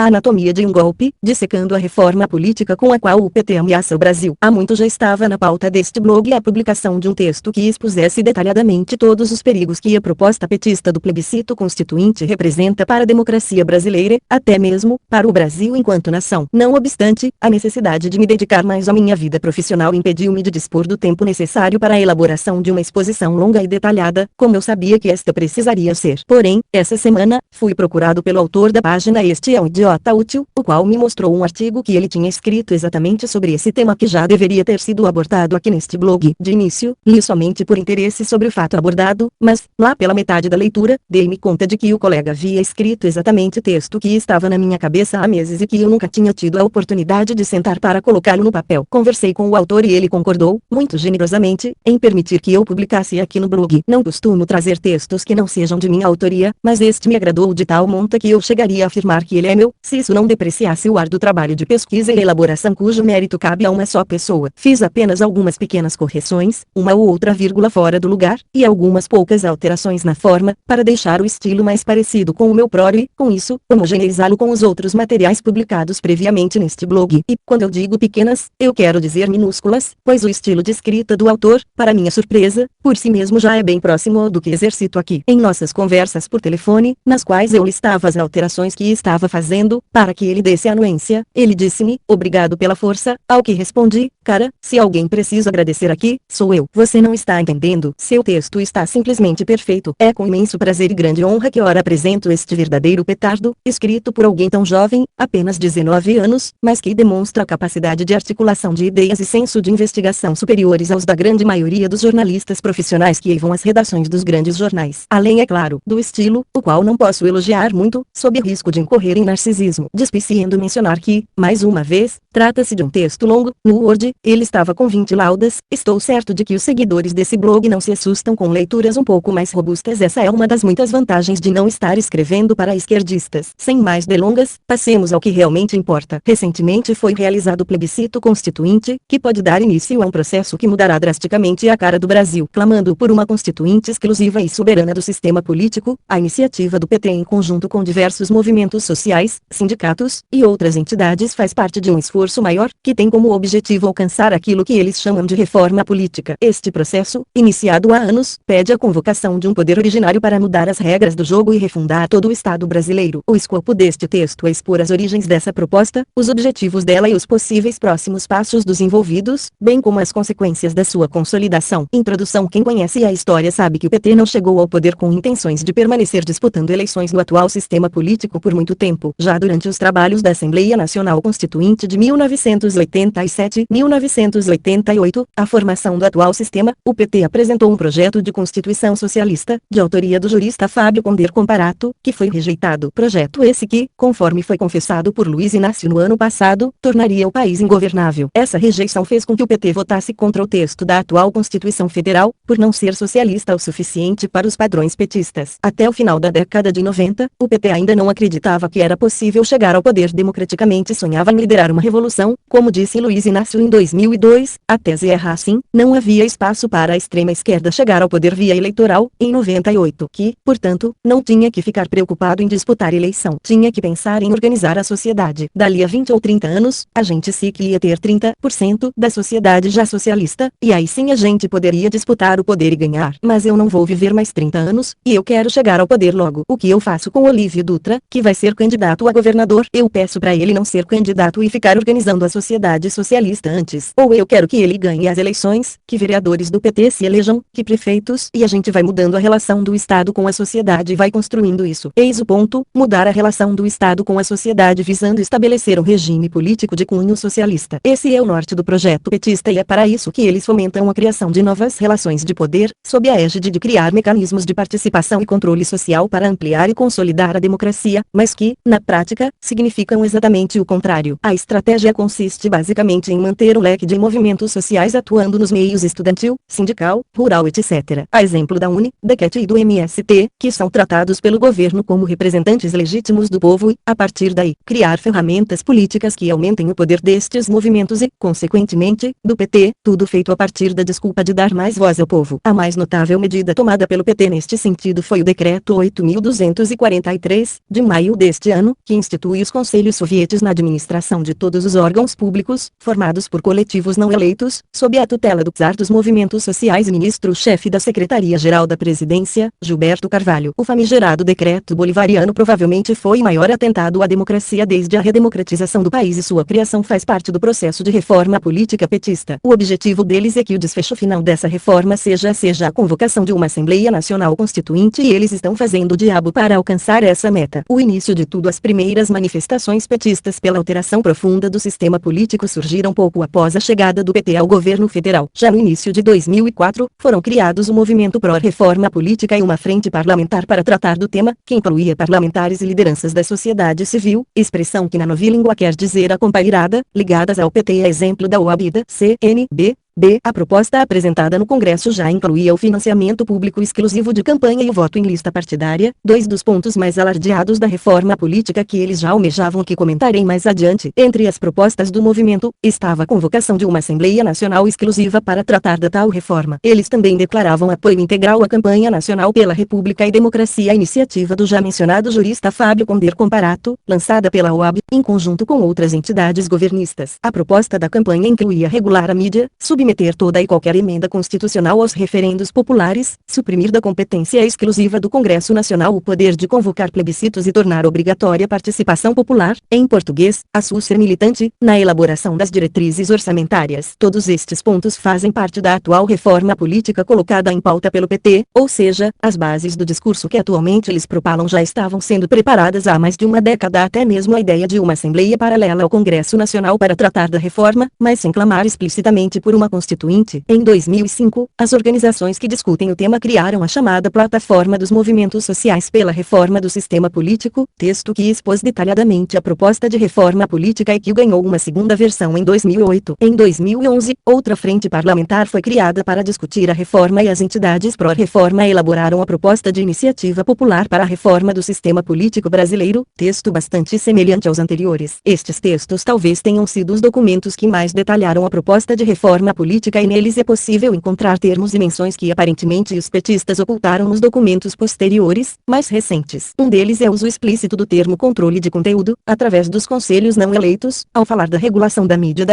A anatomia de um golpe, dissecando a reforma política com a qual o PT ameaça o Brasil. Há muito já estava na pauta deste blog a publicação de um texto que expusesse detalhadamente todos os perigos que a proposta petista do plebiscito constituinte representa para a democracia brasileira, até mesmo para o Brasil enquanto nação. Não obstante, a necessidade de me dedicar mais à minha vida profissional impediu-me de dispor do tempo necessário para a elaboração de uma exposição longa e detalhada, como eu sabia que esta precisaria ser. Porém, essa semana, fui procurado pelo autor da página Este é um Idiota Útil, o qual me mostrou um artigo que ele tinha escrito exatamente sobre esse tema que já deveria ter sido abordado aqui neste blog. De início, li somente por interesse sobre o fato abordado, mas, lá pela metade da leitura, dei-me conta de que o colega havia escrito exatamente o texto que estava na minha cabeça há meses e que eu nunca tinha tido a oportunidade de sentar para colocá-lo no papel. Conversei com o autor e ele concordou, muito generosamente, em permitir que eu publicasse aqui no blog. Não costumo trazer textos que não sejam de minha autoria, mas este me agradou de tal monta que eu chegaria a afirmar que ele é meu, se isso não depreciasse o árduo trabalho de pesquisa e elaboração cujo mérito cabe a uma só pessoa. Fiz apenas algumas pequenas correções, uma ou outra vírgula fora do lugar, e algumas poucas alterações na forma, para deixar o estilo mais parecido com o meu próprio e, com isso, homogeneizá-lo com os outros materiais publicados previamente neste blog. E, quando eu digo pequenas, eu quero dizer minúsculas, pois o estilo de escrita do autor, para minha surpresa, por si mesmo já é bem próximo ao do que exercito aqui. Em nossas conversas por telefone, nas quais eu listava as alterações que estava fazendo, para que ele desse anuência, ele disse-me, obrigado pela força, ao que respondi, cara, se alguém precisa agradecer aqui, sou eu. Você não está entendendo, seu texto está simplesmente perfeito. É com imenso prazer e grande honra que ora apresento este verdadeiro petardo, escrito por alguém tão jovem, apenas 19 anos, mas que demonstra a capacidade de articulação de ideias e senso de investigação superiores aos da grande maioria dos jornalistas profissionais que vão às redações dos grandes jornais. Além, é claro, do estilo, o qual não posso elogiar muito, sob o risco de incorrer em narcisismo. Despiciando mencionar que, mais uma vez, trata-se de um texto longo. No Word, ele estava com 20 laudas. Estou certo de que os seguidores desse blog não se assustam com leituras um pouco mais robustas. Essa é uma das muitas vantagens de não estar escrevendo para esquerdistas. Sem mais delongas, passemos ao que realmente importa. Recentemente foi realizado o plebiscito constituinte, que pode dar início a um processo que mudará drasticamente a cara do Brasil. Clamando por uma constituinte exclusiva e soberana do sistema político, a iniciativa do PT em conjunto com diversos movimentos sociais, sindicatos e outras entidades faz parte de um esforço maior, que tem como objetivo alcançar aquilo que eles chamam de reforma política. Este processo, iniciado há anos, pede a convocação de um poder originário para mudar as regras do jogo e refundar todo o Estado brasileiro. O escopo deste texto é expor as origens dessa proposta, os objetivos dela e os possíveis próximos passos dos envolvidos, bem como as consequências da sua consolidação. Introdução. Quem conhece a história sabe que o PT não chegou ao poder com intenções de permanecer disputando eleições no atual sistema político por muito tempo. Já durante os trabalhos da Assembleia Nacional Constituinte de 1987-1988, a formação do atual sistema, o PT apresentou um projeto de Constituição Socialista, de autoria do jurista Fábio Conder Comparato, que foi rejeitado. Projeto esse que, conforme foi confessado por Luiz Inácio no ano passado, tornaria o país ingovernável. Essa rejeição fez com que o PT votasse contra o texto da atual Constituição Federal, por não ser socialista o suficiente para os padrões petistas. Até o final da década de 90, o PT ainda não acreditava que era possível chegar ao poder democraticamente e sonhava em liderar uma revolução, como disse Luiz Inácio em 2002, a tese erra assim, não havia espaço para a extrema esquerda chegar ao poder via eleitoral, em 98, que, portanto, não tinha que ficar preocupado em disputar eleição, tinha que pensar em organizar a sociedade. Dali a 20 ou 30 anos, a gente se que ia ter 30% da sociedade já socialista, e aí sim a gente poderia disputar o poder e ganhar. Mas eu não vou viver mais 30 anos, e eu quero chegar ao poder logo. O que eu faço com Olívio Dutra, que vai ser candidato a governador? Eu peço para ele não ser candidato e ficar organizando a sociedade socialista antes. Ou eu quero que ele ganhe as eleições, que vereadores do PT se elejam, que prefeitos, e a gente vai mudando a relação do Estado com a sociedade e vai construindo isso. Eis o ponto, mudar a relação do Estado com a sociedade visando estabelecer um regime político de cunho socialista. Esse é o norte do projeto petista e é para isso que eles fomentam a criação de novas relações de poder, sob a égide de criar mecanismos de participação e controle social para ampliar e consolidar a democracia, mas que, na prática, significam exatamente o contrário. A estratégia consiste basicamente em manter leque de movimentos sociais atuando nos meios estudantil, sindical, rural etc. A exemplo da UNE, da CET e do MST, que são tratados pelo governo como representantes legítimos do povo e, a partir daí, criar ferramentas políticas que aumentem o poder destes movimentos e, consequentemente, do PT, tudo feito a partir da desculpa de dar mais voz ao povo. A mais notável medida tomada pelo PT neste sentido foi o Decreto 8.243, de maio deste ano, que institui os conselhos soviéticos na administração de todos os órgãos públicos, formados por coletivos não eleitos, sob a tutela do czar dos movimentos sociais e ministro-chefe da Secretaria-Geral da Presidência, Gilberto Carvalho. O famigerado decreto bolivariano provavelmente foi o maior atentado à democracia desde a redemocratização do país e sua criação faz parte do processo de reforma política petista. O objetivo deles é que o desfecho final dessa reforma seja a convocação de uma Assembleia Nacional Constituinte e eles estão fazendo o diabo para alcançar essa meta. O início de tudo, as primeiras manifestações petistas pela alteração profunda do sistema político surgiram pouco após a chegada do PT ao governo federal. Já no início de 2004, foram criados o Movimento Pró-Reforma Política e uma frente parlamentar para tratar do tema, que incluía parlamentares e lideranças da sociedade civil, expressão que na novilíngua quer dizer acompanhada, ligadas ao PT, a exemplo da OAB, CNB. A proposta apresentada no Congresso já incluía o financiamento público exclusivo de campanha e o voto em lista partidária, dois dos pontos mais alardeados da reforma política que eles já almejavam, que comentarei mais adiante. Entre as propostas do movimento, estava a convocação de uma Assembleia Nacional exclusiva para tratar da tal reforma. Eles também declaravam apoio integral à campanha nacional pela República e Democracia, a iniciativa do já mencionado jurista Fábio Conder Comparato, lançada pela OAB, em conjunto com outras entidades governistas. A proposta da campanha incluía regular a mídia, submeter toda e qualquer emenda constitucional aos referendos populares, suprimir da competência exclusiva do Congresso Nacional o poder de convocar plebiscitos e tornar obrigatória a participação popular, em português, a ser militante, na elaboração das diretrizes orçamentárias. Todos estes pontos fazem parte da atual reforma política colocada em pauta pelo PT, ou seja, as bases do discurso que atualmente eles propalam já estavam sendo preparadas há mais de uma década, até mesmo a ideia de uma Assembleia paralela ao Congresso Nacional para tratar da reforma, mas sem clamar explicitamente por uma Constituinte. Em 2005, as organizações que discutem o tema criaram a chamada Plataforma dos Movimentos Sociais pela Reforma do Sistema Político, texto que expôs detalhadamente a proposta de reforma política e que ganhou uma segunda versão em 2008. Em 2011, outra frente parlamentar foi criada para discutir a reforma e as entidades pró-reforma elaboraram a proposta de iniciativa popular para a reforma do sistema político brasileiro, texto bastante semelhante aos anteriores. Estes textos talvez tenham sido os documentos que mais detalharam a proposta de reforma política e neles é possível encontrar termos e menções que aparentemente os petistas ocultaram nos documentos posteriores, mais recentes. Um deles é o uso explícito do termo controle de conteúdo, através dos conselhos não eleitos, ao falar da regulação da mídia.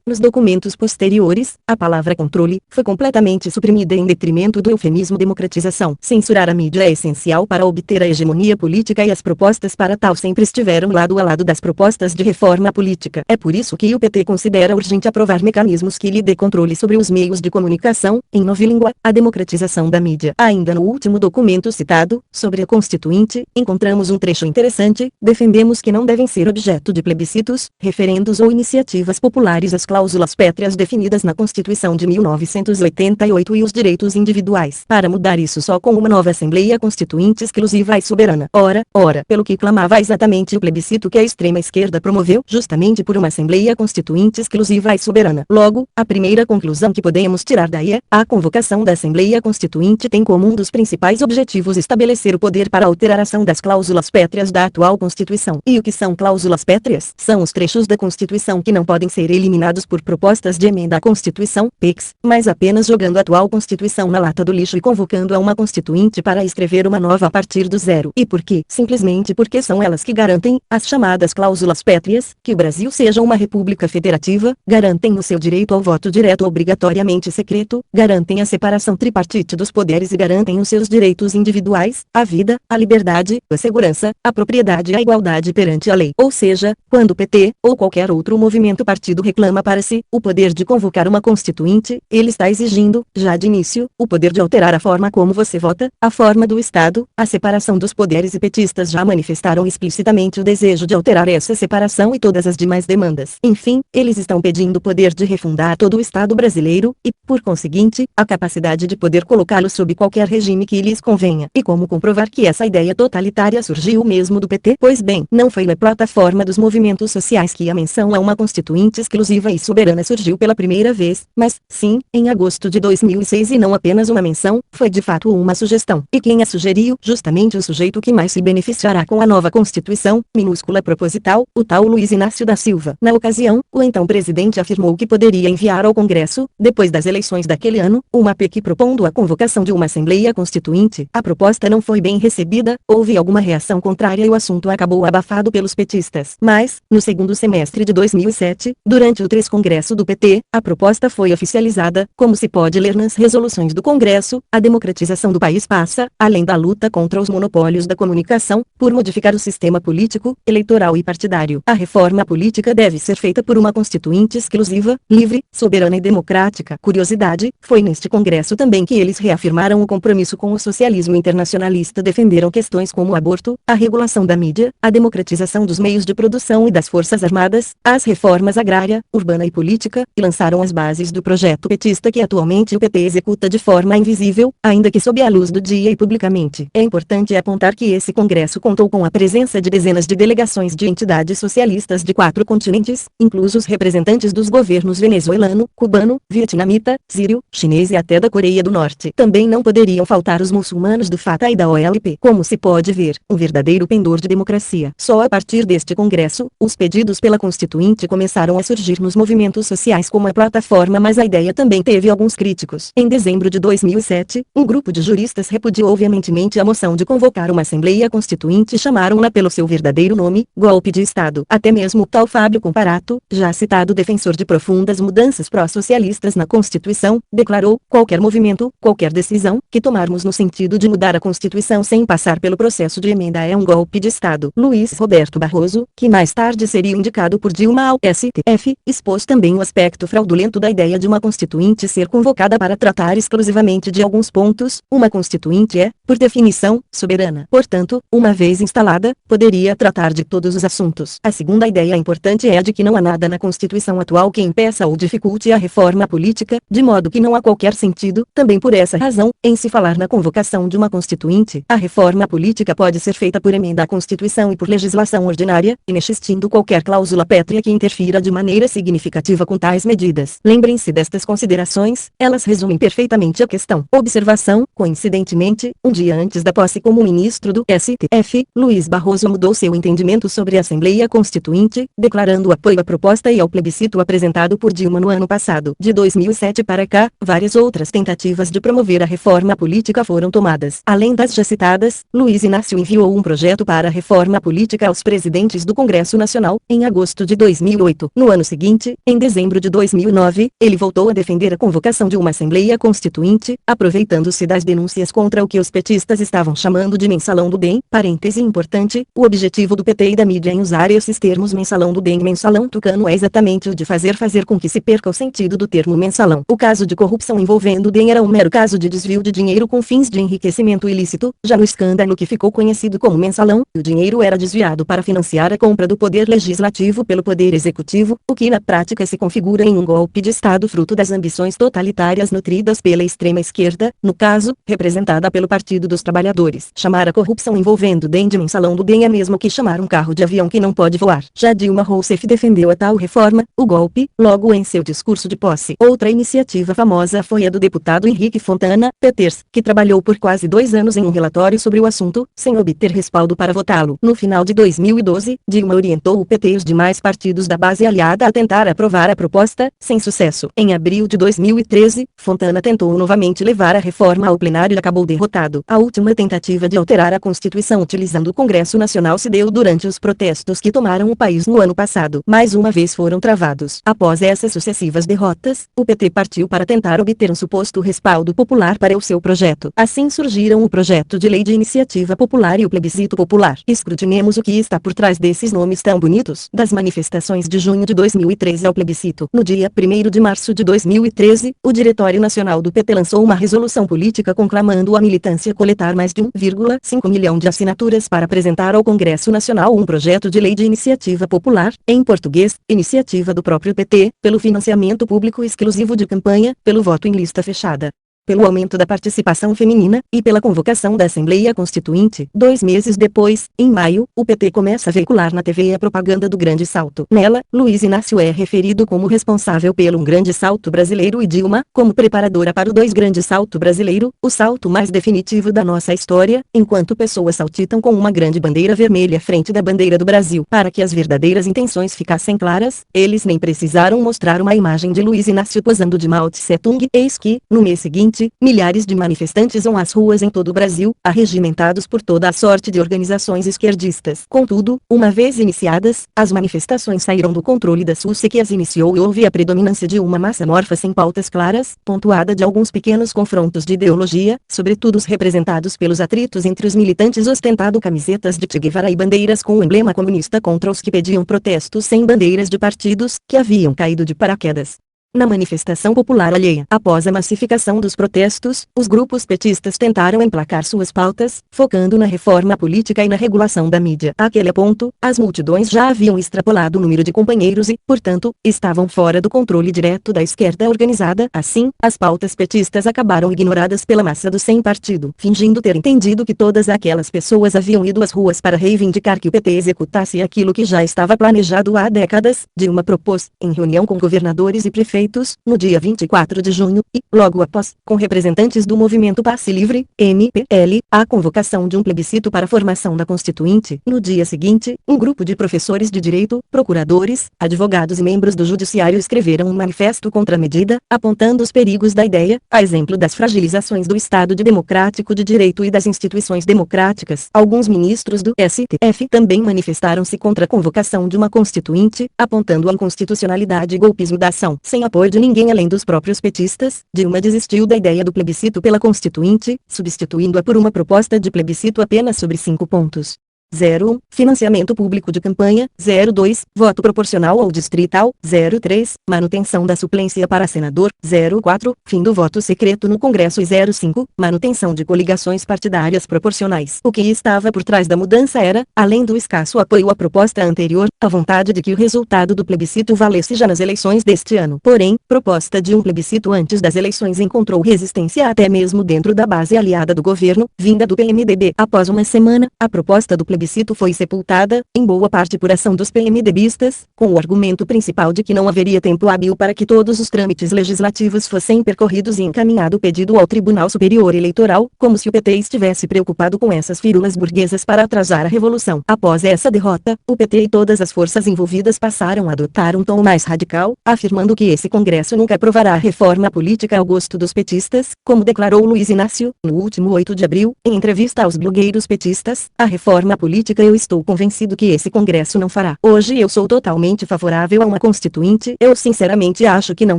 Nos documentos posteriores, a palavra controle foi completamente suprimida em detrimento do eufemismo democratização. Censurar a mídia é essencial para obter a hegemonia política e as propostas para tal sempre estiveram lado a lado das propostas de reforma política. É por isso que o PT considera urgente aprovar mecanismos que lhe dê controle sobre os meios de comunicação, em novilíngua, a democratização da mídia. Ainda no último documento citado, sobre a Constituinte, encontramos um trecho interessante: defendemos que não devem ser objeto de plebiscitos, referendos ou iniciativas populares as cláusulas pétreas definidas na Constituição de 1988 e os direitos individuais. Para mudar isso só com uma nova Assembleia Constituinte exclusiva e soberana. Ora, pelo que clamava exatamente o plebiscito que a extrema-esquerda promoveu, justamente por uma Assembleia Constituinte exclusiva e soberana. Logo, a primeira conclusão que podemos tirar daí é: a convocação da Assembleia Constituinte tem como um dos principais objetivos estabelecer o poder para alteração das cláusulas pétreas da atual Constituição. E o que são cláusulas pétreas? São os trechos da Constituição que não podem ser eliminados por propostas de emenda à Constituição, PECs, mas apenas jogando a atual Constituição na lata do lixo e convocando a uma Constituinte para escrever uma nova a partir do zero. E por quê? Simplesmente porque são elas que garantem, as chamadas cláusulas pétreas, que o Brasil seja uma república federativa, garantem o seu direito ao voto direto obrigatoriamente secreto, garantem a separação tripartite dos poderes e garantem os seus direitos individuais, a vida, a liberdade, a segurança, a propriedade e a igualdade perante a lei. Ou seja, quando o PT, ou qualquer outro movimento partido reclama para si, o poder de convocar uma Constituinte, ele está exigindo, já de início, o poder de alterar a forma como você vota, a forma do Estado, a separação dos poderes e petistas já manifestaram explicitamente o desejo de alterar essa separação e todas as demais demandas. Enfim, eles estão pedindo o poder de refundar todo o Estado Estado brasileiro, e, por conseguinte, a capacidade de poder colocá-lo sob qualquer regime que lhes convenha. E como comprovar que essa ideia totalitária surgiu mesmo do PT? Pois bem, não foi na plataforma dos movimentos sociais que a menção a uma constituinte exclusiva e soberana surgiu pela primeira vez, mas, sim, em agosto de 2006, e não apenas uma menção, foi de fato uma sugestão. E quem a sugeriu? Justamente o sujeito que mais se beneficiará com a nova Constituição, minúscula proposital, o tal Luiz Inácio da Silva. Na ocasião, o então presidente afirmou que poderia enviar ao Congresso, depois das eleições daquele ano, uma PEC propondo a convocação de uma Assembleia Constituinte. A proposta não foi bem recebida, houve alguma reação contrária e o assunto acabou abafado pelos petistas. Mas, no segundo semestre de 2007, durante o 3º Congresso do PT, a proposta foi oficializada, como se pode ler nas resoluções do Congresso. A democratização do país passa, além da luta contra os monopólios da comunicação, por modificar o sistema político, eleitoral e partidário. A reforma política deve ser feita por uma constituinte exclusiva, livre, soberana e democrática. Curiosidade, foi neste Congresso também que eles reafirmaram o compromisso com o socialismo internacionalista, defenderam questões como o aborto, a regulação da mídia, a democratização dos meios de produção e das forças armadas, as reformas agrária, urbana e política, e lançaram as bases do projeto petista que atualmente o PT executa de forma invisível, ainda que sob a luz do dia e publicamente. É importante apontar que esse Congresso contou com a presença de dezenas de delegações de entidades socialistas de 4 continentes, inclusos representantes dos governos venezuelano, cubano, vietnamita, sírio, chinês e até da Coreia do Norte. Também não poderiam faltar os muçulmanos do Fatah e da OLP. Como se pode ver, um verdadeiro pendor de democracia. Só a partir deste Congresso, os pedidos pela Constituinte começaram a surgir nos movimentos sociais como a plataforma, mas a ideia também teve alguns críticos. Em dezembro de 2007, um grupo de juristas repudiou veementemente a moção de convocar uma Assembleia Constituinte e chamaram-na pelo seu verdadeiro nome, golpe de Estado. Até mesmo o tal Fábio Comparato, já citado defensor de profundas mudanças pró-socialistas na Constituição, declarou: qualquer movimento, qualquer decisão, que tomarmos no sentido de mudar a Constituição sem passar pelo processo de emenda é um golpe de Estado. Luiz Roberto Barroso, que mais tarde seria indicado por Dilma ao STF, expôs também o aspecto fraudulento da ideia de uma Constituinte ser convocada para tratar exclusivamente de alguns pontos. Uma Constituinte é, por definição, soberana. Portanto, uma vez instalada, poderia tratar de todos os assuntos. A segunda ideia importante é a de que não há nada na Constituição atual que impeça ou dificulte a reforma política, de modo que não há qualquer sentido, também por essa razão, em se falar na convocação de uma Constituinte. A reforma política pode ser feita por emenda à Constituição e por legislação ordinária, inexistindo qualquer cláusula pétrea que interfira de maneira significativa com tais medidas. Lembrem-se destas considerações, elas resumem perfeitamente a questão. Observação: coincidentemente, um dia antes da posse como ministro do STF, Luiz Barroso mudou seu entendimento sobre a Assembleia Constituinte, declarando apoio à proposta e ao plebiscito apresentado por Dilma no ano passado. De 2007 para cá, várias outras tentativas de promover a reforma política foram tomadas. Além das já citadas, Luiz Inácio enviou um projeto para a reforma política aos presidentes do Congresso Nacional, em agosto de 2008. No ano seguinte, em dezembro de 2009, ele voltou a defender a convocação de uma Assembleia Constituinte, aproveitando-se das denúncias contra o que os petistas estavam chamando de mensalão do DEM. Parêntese importante: o objetivo do PT e da mídia em usar esses termos mensalão do DEM e mensalão tucano é exatamente o de fazer com que se perca o sentido do termo mensalão. O caso de corrupção envolvendo o DEM era um mero caso de desvio de dinheiro com fins de enriquecimento ilícito. Já no escândalo que ficou conhecido como mensalão, o dinheiro era desviado para financiar a compra do poder legislativo pelo poder executivo, o que na prática se configura em um golpe de Estado fruto das ambições totalitárias nutridas pela extrema esquerda, no caso, representada pelo Partido dos Trabalhadores. Chamar a corrupção envolvendo o DEM de mensalão do DEM é mesmo que chamar um carro de avião que não pode voar. Já Dilma Rousseff defendeu a tal reforma, o golpe, logo em seu discurso de posse. Outra iniciativa famosa foi a do deputado Henrique Fontana, PTers, que trabalhou por quase 2 anos em um relatório sobre o assunto, sem obter respaldo para votá-lo. No final de 2012, Dilma orientou o PT e os demais partidos da base aliada a tentar aprovar a proposta, sem sucesso. Em abril de 2013, Fontana tentou novamente levar a reforma ao plenário e acabou derrotado. A última tentativa de alterar a Constituição utilizando o Congresso Nacional se deu durante os protestos que tomaram o país no ano passado. Mais uma vez foram travados. Após essas sucessivas derrotas, o PT partiu para tentar obter um suposto respaldo popular para o seu projeto. Assim surgiram o projeto de lei de iniciativa popular e o plebiscito popular. Escrutinemos o que está por trás desses nomes tão bonitos. Das manifestações de junho de 2013 ao plebiscito. No dia 1º de março de 2013, o Diretório Nacional do PT lançou uma resolução política conclamando a militância coletar mais de 1,5 milhão de assinaturas para apresentar ao Congresso Nacional um projeto de lei de iniciativa popular, em português, iniciativa do próprio PT, pelo financiamento público público exclusivo de campanha, pelo voto em lista fechada, pelo aumento da participação feminina, e pela convocação da Assembleia Constituinte. 2 meses depois, em maio, o PT começa a veicular na TV a propaganda do Grande Salto. Nela, Luiz Inácio é referido como responsável pelo Grande Salto Brasileiro e Dilma, como preparadora para o 2 Grande Salto Brasileiro, o salto mais definitivo da nossa história, enquanto pessoas saltitam com uma grande bandeira vermelha à frente da bandeira do Brasil. Para que as verdadeiras intenções ficassem claras, eles nem precisaram mostrar uma imagem de Luiz Inácio posando de Mao Tse-tung. Eis que, no mês seguinte, milhares de manifestantes vão às ruas em todo o Brasil, arregimentados por toda a sorte de organizações esquerdistas. Contudo, uma vez iniciadas, as manifestações saíram do controle da SUSE que as iniciou e houve a predominância de uma massa amorfa sem pautas claras, pontuada de alguns pequenos confrontos de ideologia, sobretudo os representados pelos atritos entre os militantes ostentando camisetas de Che Guevara e bandeiras com o emblema comunista contra os que pediam protestos sem bandeiras de partidos, que haviam caído de paraquedas na manifestação popular alheia. Após a massificação dos protestos, os grupos petistas tentaram emplacar suas pautas, focando na reforma política e na regulação da mídia. Àquele ponto, as multidões já haviam extrapolado o número de companheiros e, portanto, estavam fora do controle direto da esquerda organizada. Assim, as pautas petistas acabaram ignoradas pela massa do sem partido, fingindo ter entendido que todas aquelas pessoas haviam ido às ruas para reivindicar que o PT executasse aquilo que já estava planejado há décadas. Dilma propôs, em reunião com governadores e prefeitos, no dia 24 de junho, e, logo após, com representantes do movimento Passe Livre, MPL, a convocação de um plebiscito para a formação da Constituinte. No dia seguinte, um grupo de professores de direito, procuradores, advogados e membros do judiciário escreveram um manifesto contra a medida, apontando os perigos da ideia, a exemplo das fragilizações do Estado democrático de direito e das instituições democráticas. Alguns ministros do STF também manifestaram-se contra a convocação de uma Constituinte, apontando a inconstitucionalidade e golpismo da ação. Sem apoio de ninguém além dos próprios petistas, Dilma desistiu da ideia do plebiscito pela Constituinte, substituindo-a por uma proposta de plebiscito apenas sobre 5 pontos. 01. Financiamento público de campanha. 02. Voto proporcional ou distrital. 03. Manutenção da suplência para senador. 04. Fim do voto secreto no Congresso. E 05. Manutenção de coligações partidárias proporcionais. O que estava por trás da mudança era, além do escasso apoio à proposta anterior, a vontade de que o resultado do plebiscito valesse já nas eleições deste ano. Porém, proposta de um plebiscito antes das eleições encontrou resistência até mesmo dentro da base aliada do governo, vinda do PMDB. Após uma semana, a proposta do plebiscito foi sepultada, em boa parte por ação dos PMDBistas, com o argumento principal de que não haveria tempo hábil para que todos os trâmites legislativos fossem percorridos e encaminhado o pedido ao Tribunal Superior Eleitoral, como se o PT estivesse preocupado com essas fírulas burguesas para atrasar a revolução. Após essa derrota, o PT e todas as forças envolvidas passaram a adotar um tom mais radical, afirmando que esse Congresso nunca aprovará a reforma política ao gosto dos petistas, como declarou Luiz Inácio, no último 8 de abril, em entrevista aos blogueiros petistas. A reforma política eu estou convencido que esse Congresso não fará. Hoje eu sou totalmente favorável a uma Constituinte. Eu sinceramente acho que não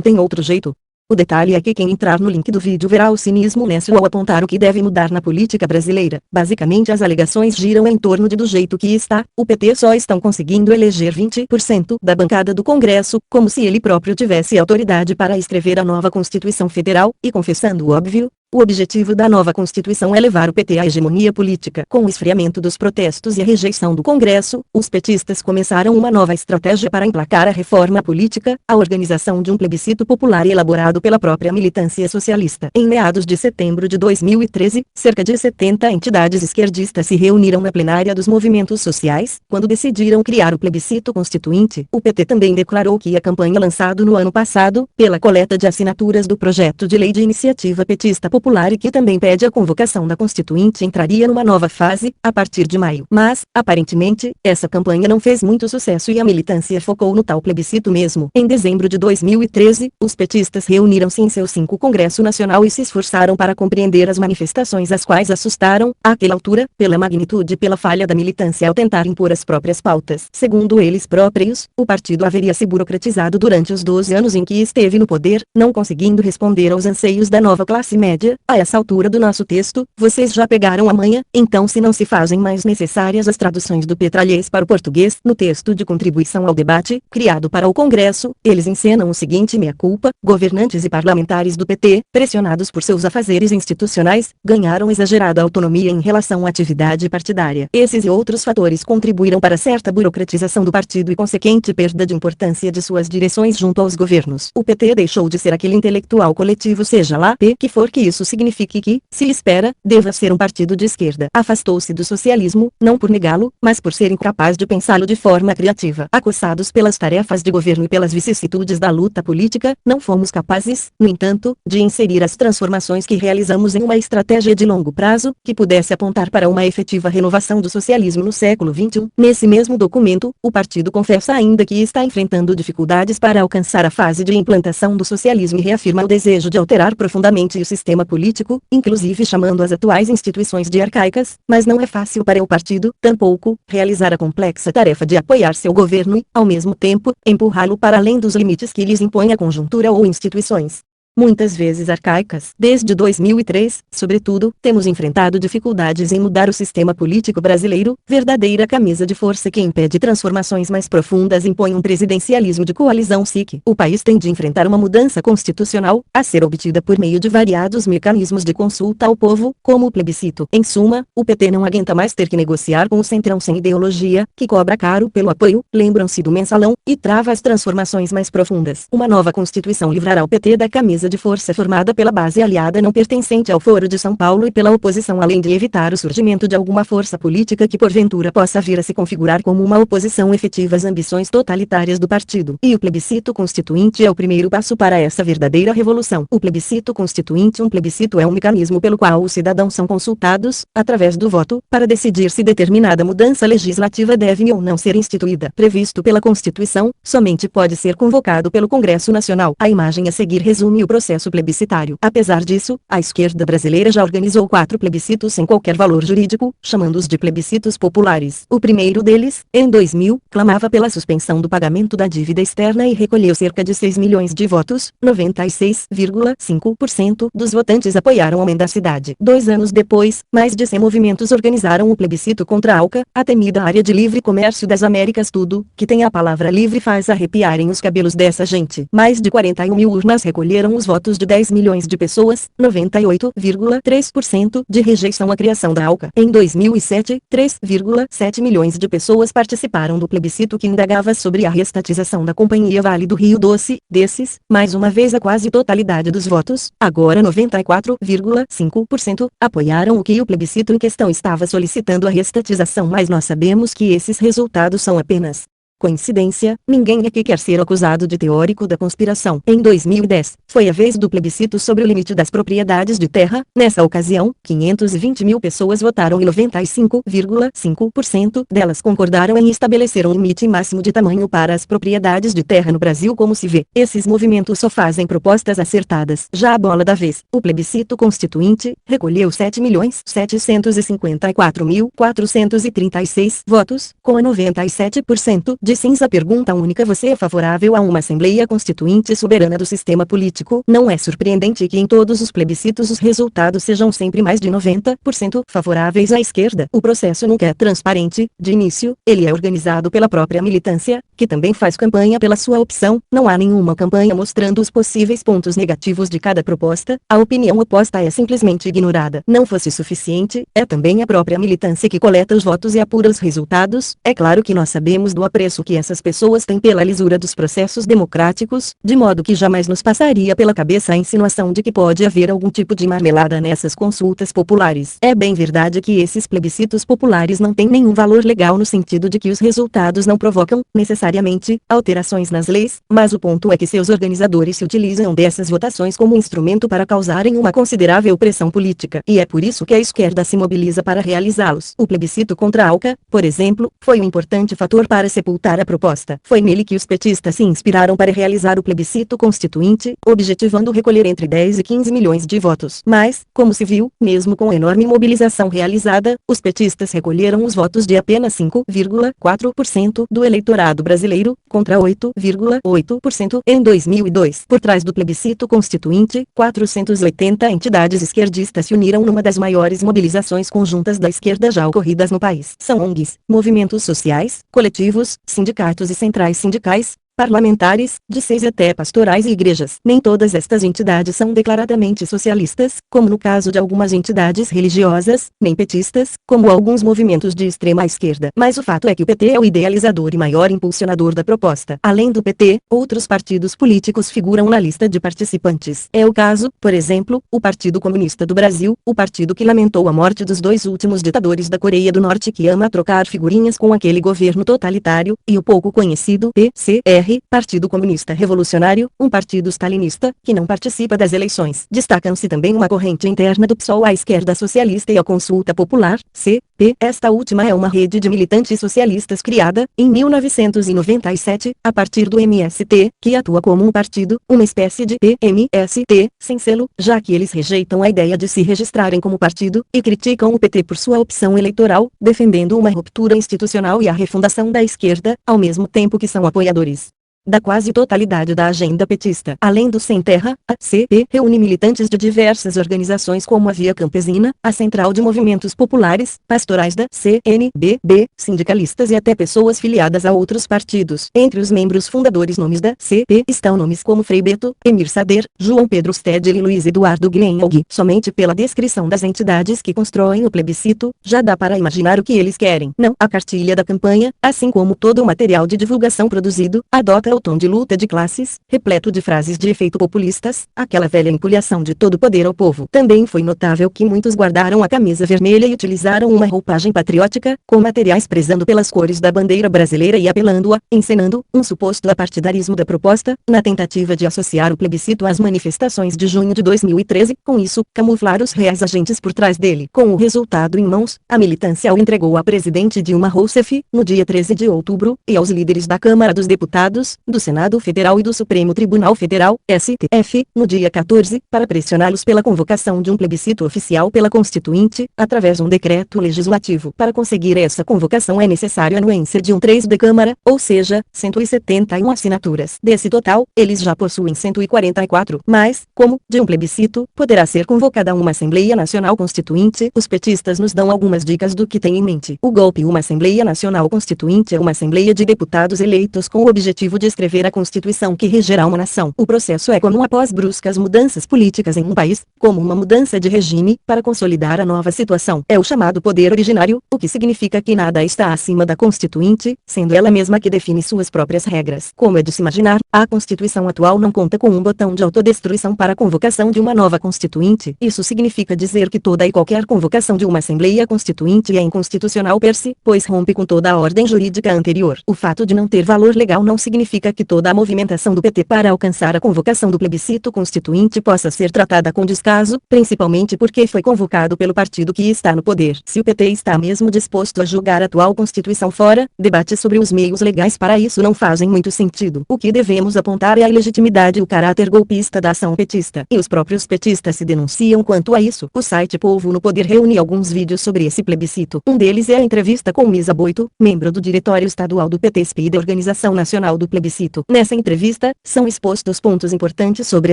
tem outro jeito. O detalhe é que quem entrar no link do vídeo verá o cinismo nécio ao apontar o que deve mudar na política brasileira. Basicamente as alegações giram em torno de do jeito que está, o PT só estão conseguindo eleger 20% da bancada do Congresso, como se ele próprio tivesse autoridade para escrever a nova Constituição Federal, e confessando o óbvio, o objetivo da nova Constituição é levar o PT à hegemonia política. Com o esfriamento dos protestos e a rejeição do Congresso, os petistas começaram uma nova estratégia para emplacar a reforma política, a organização de um plebiscito popular elaborado pela própria militância socialista. Em meados de setembro de 2013, cerca de 70 entidades esquerdistas se reuniram na plenária dos movimentos sociais, quando decidiram criar o plebiscito constituinte. O PT também declarou que a campanha lançado no ano passado, pela coleta de assinaturas do projeto de lei de iniciativa petista popular e que também pede a convocação da Constituinte entraria numa nova fase, a partir de maio. Mas, aparentemente, essa campanha não fez muito sucesso e a militância focou no tal plebiscito mesmo. Em dezembro de 2013, os petistas reuniram-se em seu 5º Congresso Nacional e se esforçaram para compreender as manifestações as quais assustaram, àquela altura, pela magnitude e pela falha da militância ao tentar impor as próprias pautas. Segundo eles próprios, o partido haveria se burocratizado durante os 12 anos em que esteve no poder, não conseguindo responder aos anseios da nova classe média, Veja, a essa altura do nosso texto, vocês já pegaram a manha, então se não se fazem mais necessárias as traduções do petralhês para o português no texto de contribuição ao debate, criado para o Congresso, eles encenam o seguinte meia-culpa: governantes e parlamentares do PT, pressionados por seus afazeres institucionais, ganharam exagerada autonomia em relação à atividade partidária. Esses e outros fatores contribuíram para certa burocratização do partido e consequente perda de importância de suas direções junto aos governos. O PT deixou de ser aquele intelectual coletivo, seja lá que for que isso signifique, que, se espera, deva ser um partido de esquerda. Afastou-se do socialismo, não por negá-lo, mas por ser incapaz de pensá-lo de forma criativa. Acossados pelas tarefas de governo e pelas vicissitudes da luta política, não fomos capazes, no entanto, de inserir as transformações que realizamos em uma estratégia de longo prazo, que pudesse apontar para uma efetiva renovação do socialismo no século XXI. Nesse mesmo documento, o partido confessa ainda que está enfrentando dificuldades para alcançar a fase de implantação do socialismo e reafirma o desejo de alterar profundamente o sistema político, inclusive chamando as atuais instituições de arcaicas, mas não é fácil para o partido, tampouco, realizar a complexa tarefa de apoiar seu governo e, ao mesmo tempo, empurrá-lo para além dos limites que lhes impõe a conjuntura ou instituições. Muitas vezes arcaicas. Desde 2003, sobretudo, temos enfrentado dificuldades em mudar o sistema político brasileiro, verdadeira camisa de força que impede transformações mais profundas e impõe um presidencialismo de coalizão SIC. O país tem de enfrentar uma mudança constitucional, a ser obtida por meio de variados mecanismos de consulta ao povo, como o plebiscito. Em suma, o PT não aguenta mais ter que negociar com o centrão sem ideologia, que cobra caro pelo apoio, lembram-se do mensalão, e trava as transformações mais profundas. Uma nova Constituição livrará o PT da camisa de força formada pela base aliada não pertencente ao Foro de São Paulo e pela oposição, além de evitar o surgimento de alguma força política que porventura possa vir a se configurar como uma oposição efetiva às ambições totalitárias do partido. E o plebiscito constituinte é o primeiro passo para essa verdadeira revolução. O plebiscito constituinte. Um plebiscito é um mecanismo pelo qual os cidadãos são consultados, através do voto, para decidir se determinada mudança legislativa deve ou não ser instituída. Previsto pela Constituição, somente pode ser convocado pelo Congresso Nacional. A imagem a seguir resume o processo plebiscitário. Apesar disso, a esquerda brasileira já organizou 4 plebiscitos sem qualquer valor jurídico, chamando-os de plebiscitos populares. O primeiro deles, em 2000, clamava pela suspensão do pagamento da dívida externa e recolheu cerca de 6 milhões de votos. 96,5% dos votantes apoiaram a mendacidade. 2 anos depois, mais de 100 movimentos organizaram o plebiscito contra a ALCA, a temida área de livre comércio das Américas. Tudo que tem a palavra livre faz arrepiarem os cabelos dessa gente. Mais de 41 mil urnas recolheram os votos de 10 milhões de pessoas, 98,3% de rejeição à criação da ALCA. Em 2007, 3,7 milhões de pessoas participaram do plebiscito que indagava sobre a reestatização da Companhia Vale do Rio Doce. Desses, mais uma vez a quase totalidade dos votos, agora 94,5%, apoiaram o que o plebiscito em questão estava solicitando, a reestatização, mas nós sabemos que esses resultados são apenas coincidência. Ninguém aqui quer ser acusado de teórico da conspiração. Em 2010, foi a vez do plebiscito sobre o limite das propriedades de terra. Nessa ocasião, 520 mil pessoas votaram e 95,5% delas concordaram em estabelecer um limite máximo de tamanho para as propriedades de terra no Brasil. Como se vê, esses movimentos só fazem propostas acertadas. Já a bola da vez, o plebiscito constituinte, recolheu 7.754.436 votos, com a 97% de sim. A pergunta única: você é favorável a uma Assembleia Constituinte soberana do sistema político? Não é surpreendente que em todos os plebiscitos os resultados sejam sempre mais de 90% favoráveis à esquerda. O processo nunca é transparente. De início, ele é organizado pela própria militância, que também faz campanha pela sua opção. Não há nenhuma campanha mostrando os possíveis pontos negativos de cada proposta. A opinião oposta é simplesmente ignorada. Não fosse suficiente, é também a própria militância que coleta os votos e apura os resultados. É claro que nós sabemos do apreço que essas pessoas têm pela lisura dos processos democráticos, de modo que jamais nos passaria pela cabeça a insinuação de que pode haver algum tipo de marmelada nessas consultas populares. É bem verdade que esses plebiscitos populares não têm nenhum valor legal no sentido de que os resultados não provocam, necessariamente, alterações nas leis, mas o ponto é que seus organizadores se utilizam dessas votações como instrumento para causarem uma considerável pressão política, e é por isso que a esquerda se mobiliza para realizá-los. O plebiscito contra a ALCA, por exemplo, foi um importante fator para sepultar votar a proposta. Foi nele que os petistas se inspiraram para realizar o plebiscito constituinte, objetivando recolher entre 10 e 15 milhões de votos. Mas, como se viu, mesmo com a enorme mobilização realizada, os petistas recolheram os votos de apenas 5,4% do eleitorado brasileiro, contra 8,8% em 2002. Por trás do plebiscito constituinte, 480 entidades esquerdistas se uniram numa das maiores mobilizações conjuntas da esquerda já ocorridas no país. São ONGs, movimentos sociais, coletivos, sindicatos e centrais sindicais, parlamentares, de seis até pastorais e igrejas. Nem todas estas entidades são declaradamente socialistas, como no caso de algumas entidades religiosas, nem petistas, como alguns movimentos de extrema esquerda. Mas o fato é que o PT é o idealizador e maior impulsionador da proposta. Além do PT, outros partidos políticos figuram na lista de participantes. É o caso, por exemplo, o Partido Comunista do Brasil, o partido que lamentou a morte dos dois últimos ditadores da Coreia do Norte, que ama trocar figurinhas com aquele governo totalitário, e o pouco conhecido PCR, Partido Comunista Revolucionário, um partido stalinista, que não participa das eleições. Destacam-se também uma corrente interna do PSOL, a Esquerda Socialista, e a Consulta Popular, CP. Esta última é uma rede de militantes socialistas criada, em 1997, a partir do MST, que atua como um partido, uma espécie de PMST, sem selo, já que eles rejeitam a ideia de se registrarem como partido, e criticam o PT por sua opção eleitoral, defendendo uma ruptura institucional e a refundação da esquerda, ao mesmo tempo que são apoiadores da quase totalidade da agenda petista. Além do Sem Terra, a CP reúne militantes de diversas organizações como a Via Campesina, a Central de Movimentos Populares, pastorais da CNBB, sindicalistas e até pessoas filiadas a outros partidos. Entre os membros fundadores nomes da CP estão nomes como Frei Beto, Emir Sader, João Pedro Stedley e Luiz Eduardo Glenelg. Somente pela descrição das entidades que constroem o plebiscito, já dá para imaginar o que eles querem. Não, a cartilha da campanha, assim como todo o material de divulgação produzido, adota o tom de luta de classes, repleto de frases de efeito populistas, aquela velha empulhação de todo poder ao povo. Também foi notável que muitos guardaram a camisa vermelha e utilizaram uma roupagem patriótica, com materiais prezando pelas cores da bandeira brasileira e apelando-a, encenando, um suposto apartidarismo da proposta, na tentativa de associar o plebiscito às manifestações de junho de 2013, com isso, camuflar os reais agentes por trás dele. Com o resultado em mãos, a militância o entregou à presidente Dilma Rousseff, no dia 13 de outubro, e aos líderes da Câmara dos Deputados, do Senado Federal e do Supremo Tribunal Federal, STF, no dia 14, para pressioná-los pela convocação de um plebiscito oficial pela Constituinte, através de um decreto legislativo. Para conseguir essa convocação é necessário a anuência de 1/3 da Câmara, ou seja, 171 assinaturas. Desse total, eles já possuem 144, mas, como, de um plebiscito, poderá ser convocada uma Assembleia Nacional Constituinte, os petistas nos dão algumas dicas do que têm em mente. O golpe Uma Assembleia Nacional Constituinte é uma Assembleia de deputados eleitos com o objetivo de escrever a Constituição que regerá uma nação. O processo é comum após bruscas mudanças políticas em um país, como uma mudança de regime, para consolidar a nova situação. É o chamado poder originário, o que significa que nada está acima da Constituinte, sendo ela mesma que define suas próprias regras. Como é de se imaginar, a Constituição atual não conta com um botão de autodestruição para a convocação de uma nova Constituinte. Isso significa dizer que toda e qualquer convocação de uma Assembleia Constituinte é inconstitucional per se, pois rompe com toda a ordem jurídica anterior. O fato de não ter valor legal não significa que toda a movimentação do PT para alcançar a convocação do plebiscito constituinte possa ser tratada com descaso, principalmente porque foi convocado pelo partido que está no poder. Se o PT está mesmo disposto a julgar a atual Constituição fora, debates sobre os meios legais para isso não fazem muito sentido. O que devemos apontar é a ilegitimidade e o caráter golpista da ação petista. E os próprios petistas se denunciam quanto a isso. O site Povo no Poder reúne alguns vídeos sobre esse plebiscito. Um deles é a entrevista com Misa Boito, membro do Diretório Estadual do PTSP e da Organização Nacional do Plebiscito. Nessa entrevista, são expostos pontos importantes sobre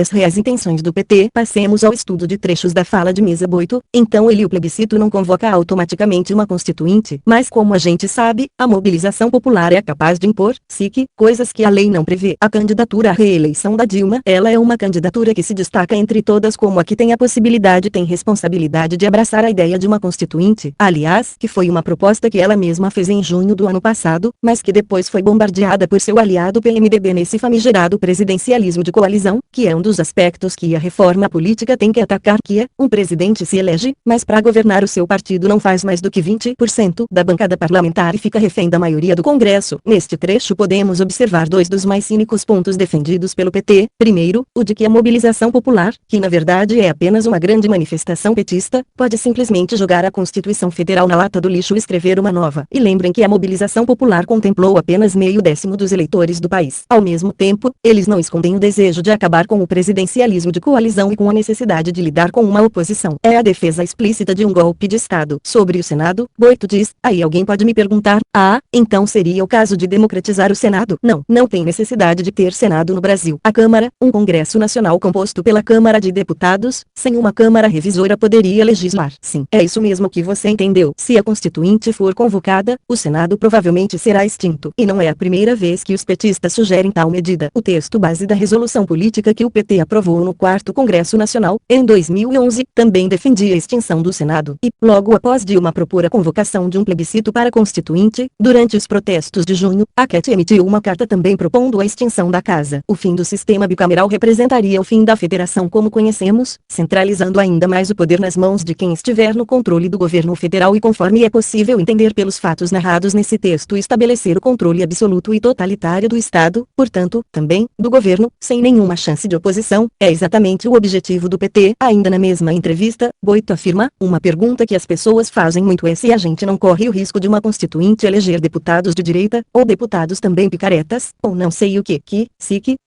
as reais intenções do PT. Passemos ao estudo de trechos da fala de Misa Boito. Então o plebiscito não convoca automaticamente uma constituinte, mas como a gente sabe, a mobilização popular é capaz de impor, coisas que a lei não prevê. A candidatura à reeleição da Dilma, ela é uma candidatura que se destaca entre todas como a que tem a possibilidade tem responsabilidade de abraçar a ideia de uma constituinte, aliás, que foi uma proposta que ela mesma fez em junho do ano passado, mas que depois foi bombardeada por seu aliado PMDB nesse famigerado presidencialismo de coalizão, que é um dos aspectos que a reforma política tem que atacar, que é, um presidente se elege, mas para governar o seu partido não faz mais do que 20% da bancada parlamentar e fica refém da maioria do Congresso. Neste trecho podemos observar dois dos mais cínicos pontos defendidos pelo PT. Primeiro, o de que a mobilização popular, que na verdade é apenas uma grande manifestação petista, pode simplesmente jogar a Constituição Federal na lata do lixo e escrever uma nova. E lembrem que a mobilização popular contemplou apenas meio décimo dos eleitores do país. Ao mesmo tempo, eles não escondem o desejo de acabar com o presidencialismo de coalizão e com a necessidade de lidar com uma oposição. É a defesa explícita de um golpe de Estado. Sobre o Senado, Boito diz: aí alguém pode me perguntar, então seria o caso de democratizar o Senado? Não, não tem necessidade de ter Senado no Brasil. A Câmara, um Congresso Nacional composto pela Câmara de Deputados, sem uma Câmara Revisora poderia legislar. Sim, é isso mesmo que você entendeu. Se a Constituinte for convocada, o Senado provavelmente será extinto. E não é a primeira vez que os petistas sugerem tal medida. O texto base da resolução política que o PT aprovou no 4º Congresso Nacional, em 2011, também defendia a extinção do Senado. E, logo após Dilma propor a convocação de um plebiscito para a Constituinte, durante os protestos de junho, a CAT emitiu uma carta também propondo a extinção da Casa. O fim do sistema bicameral representaria o fim da federação como conhecemos, centralizando ainda mais o poder nas mãos de quem estiver no controle do governo federal e, conforme é possível entender pelos fatos narrados nesse texto, estabelecer o controle absoluto e totalitário do Estado, portanto, também, do governo, sem nenhuma chance de oposição. É exatamente o objetivo do PT. Ainda na mesma entrevista, Boito afirma: uma pergunta que as pessoas fazem muito é se a gente não corre o risco de uma Constituinte eleger deputados de direita, ou deputados também picaretas, ou não sei o que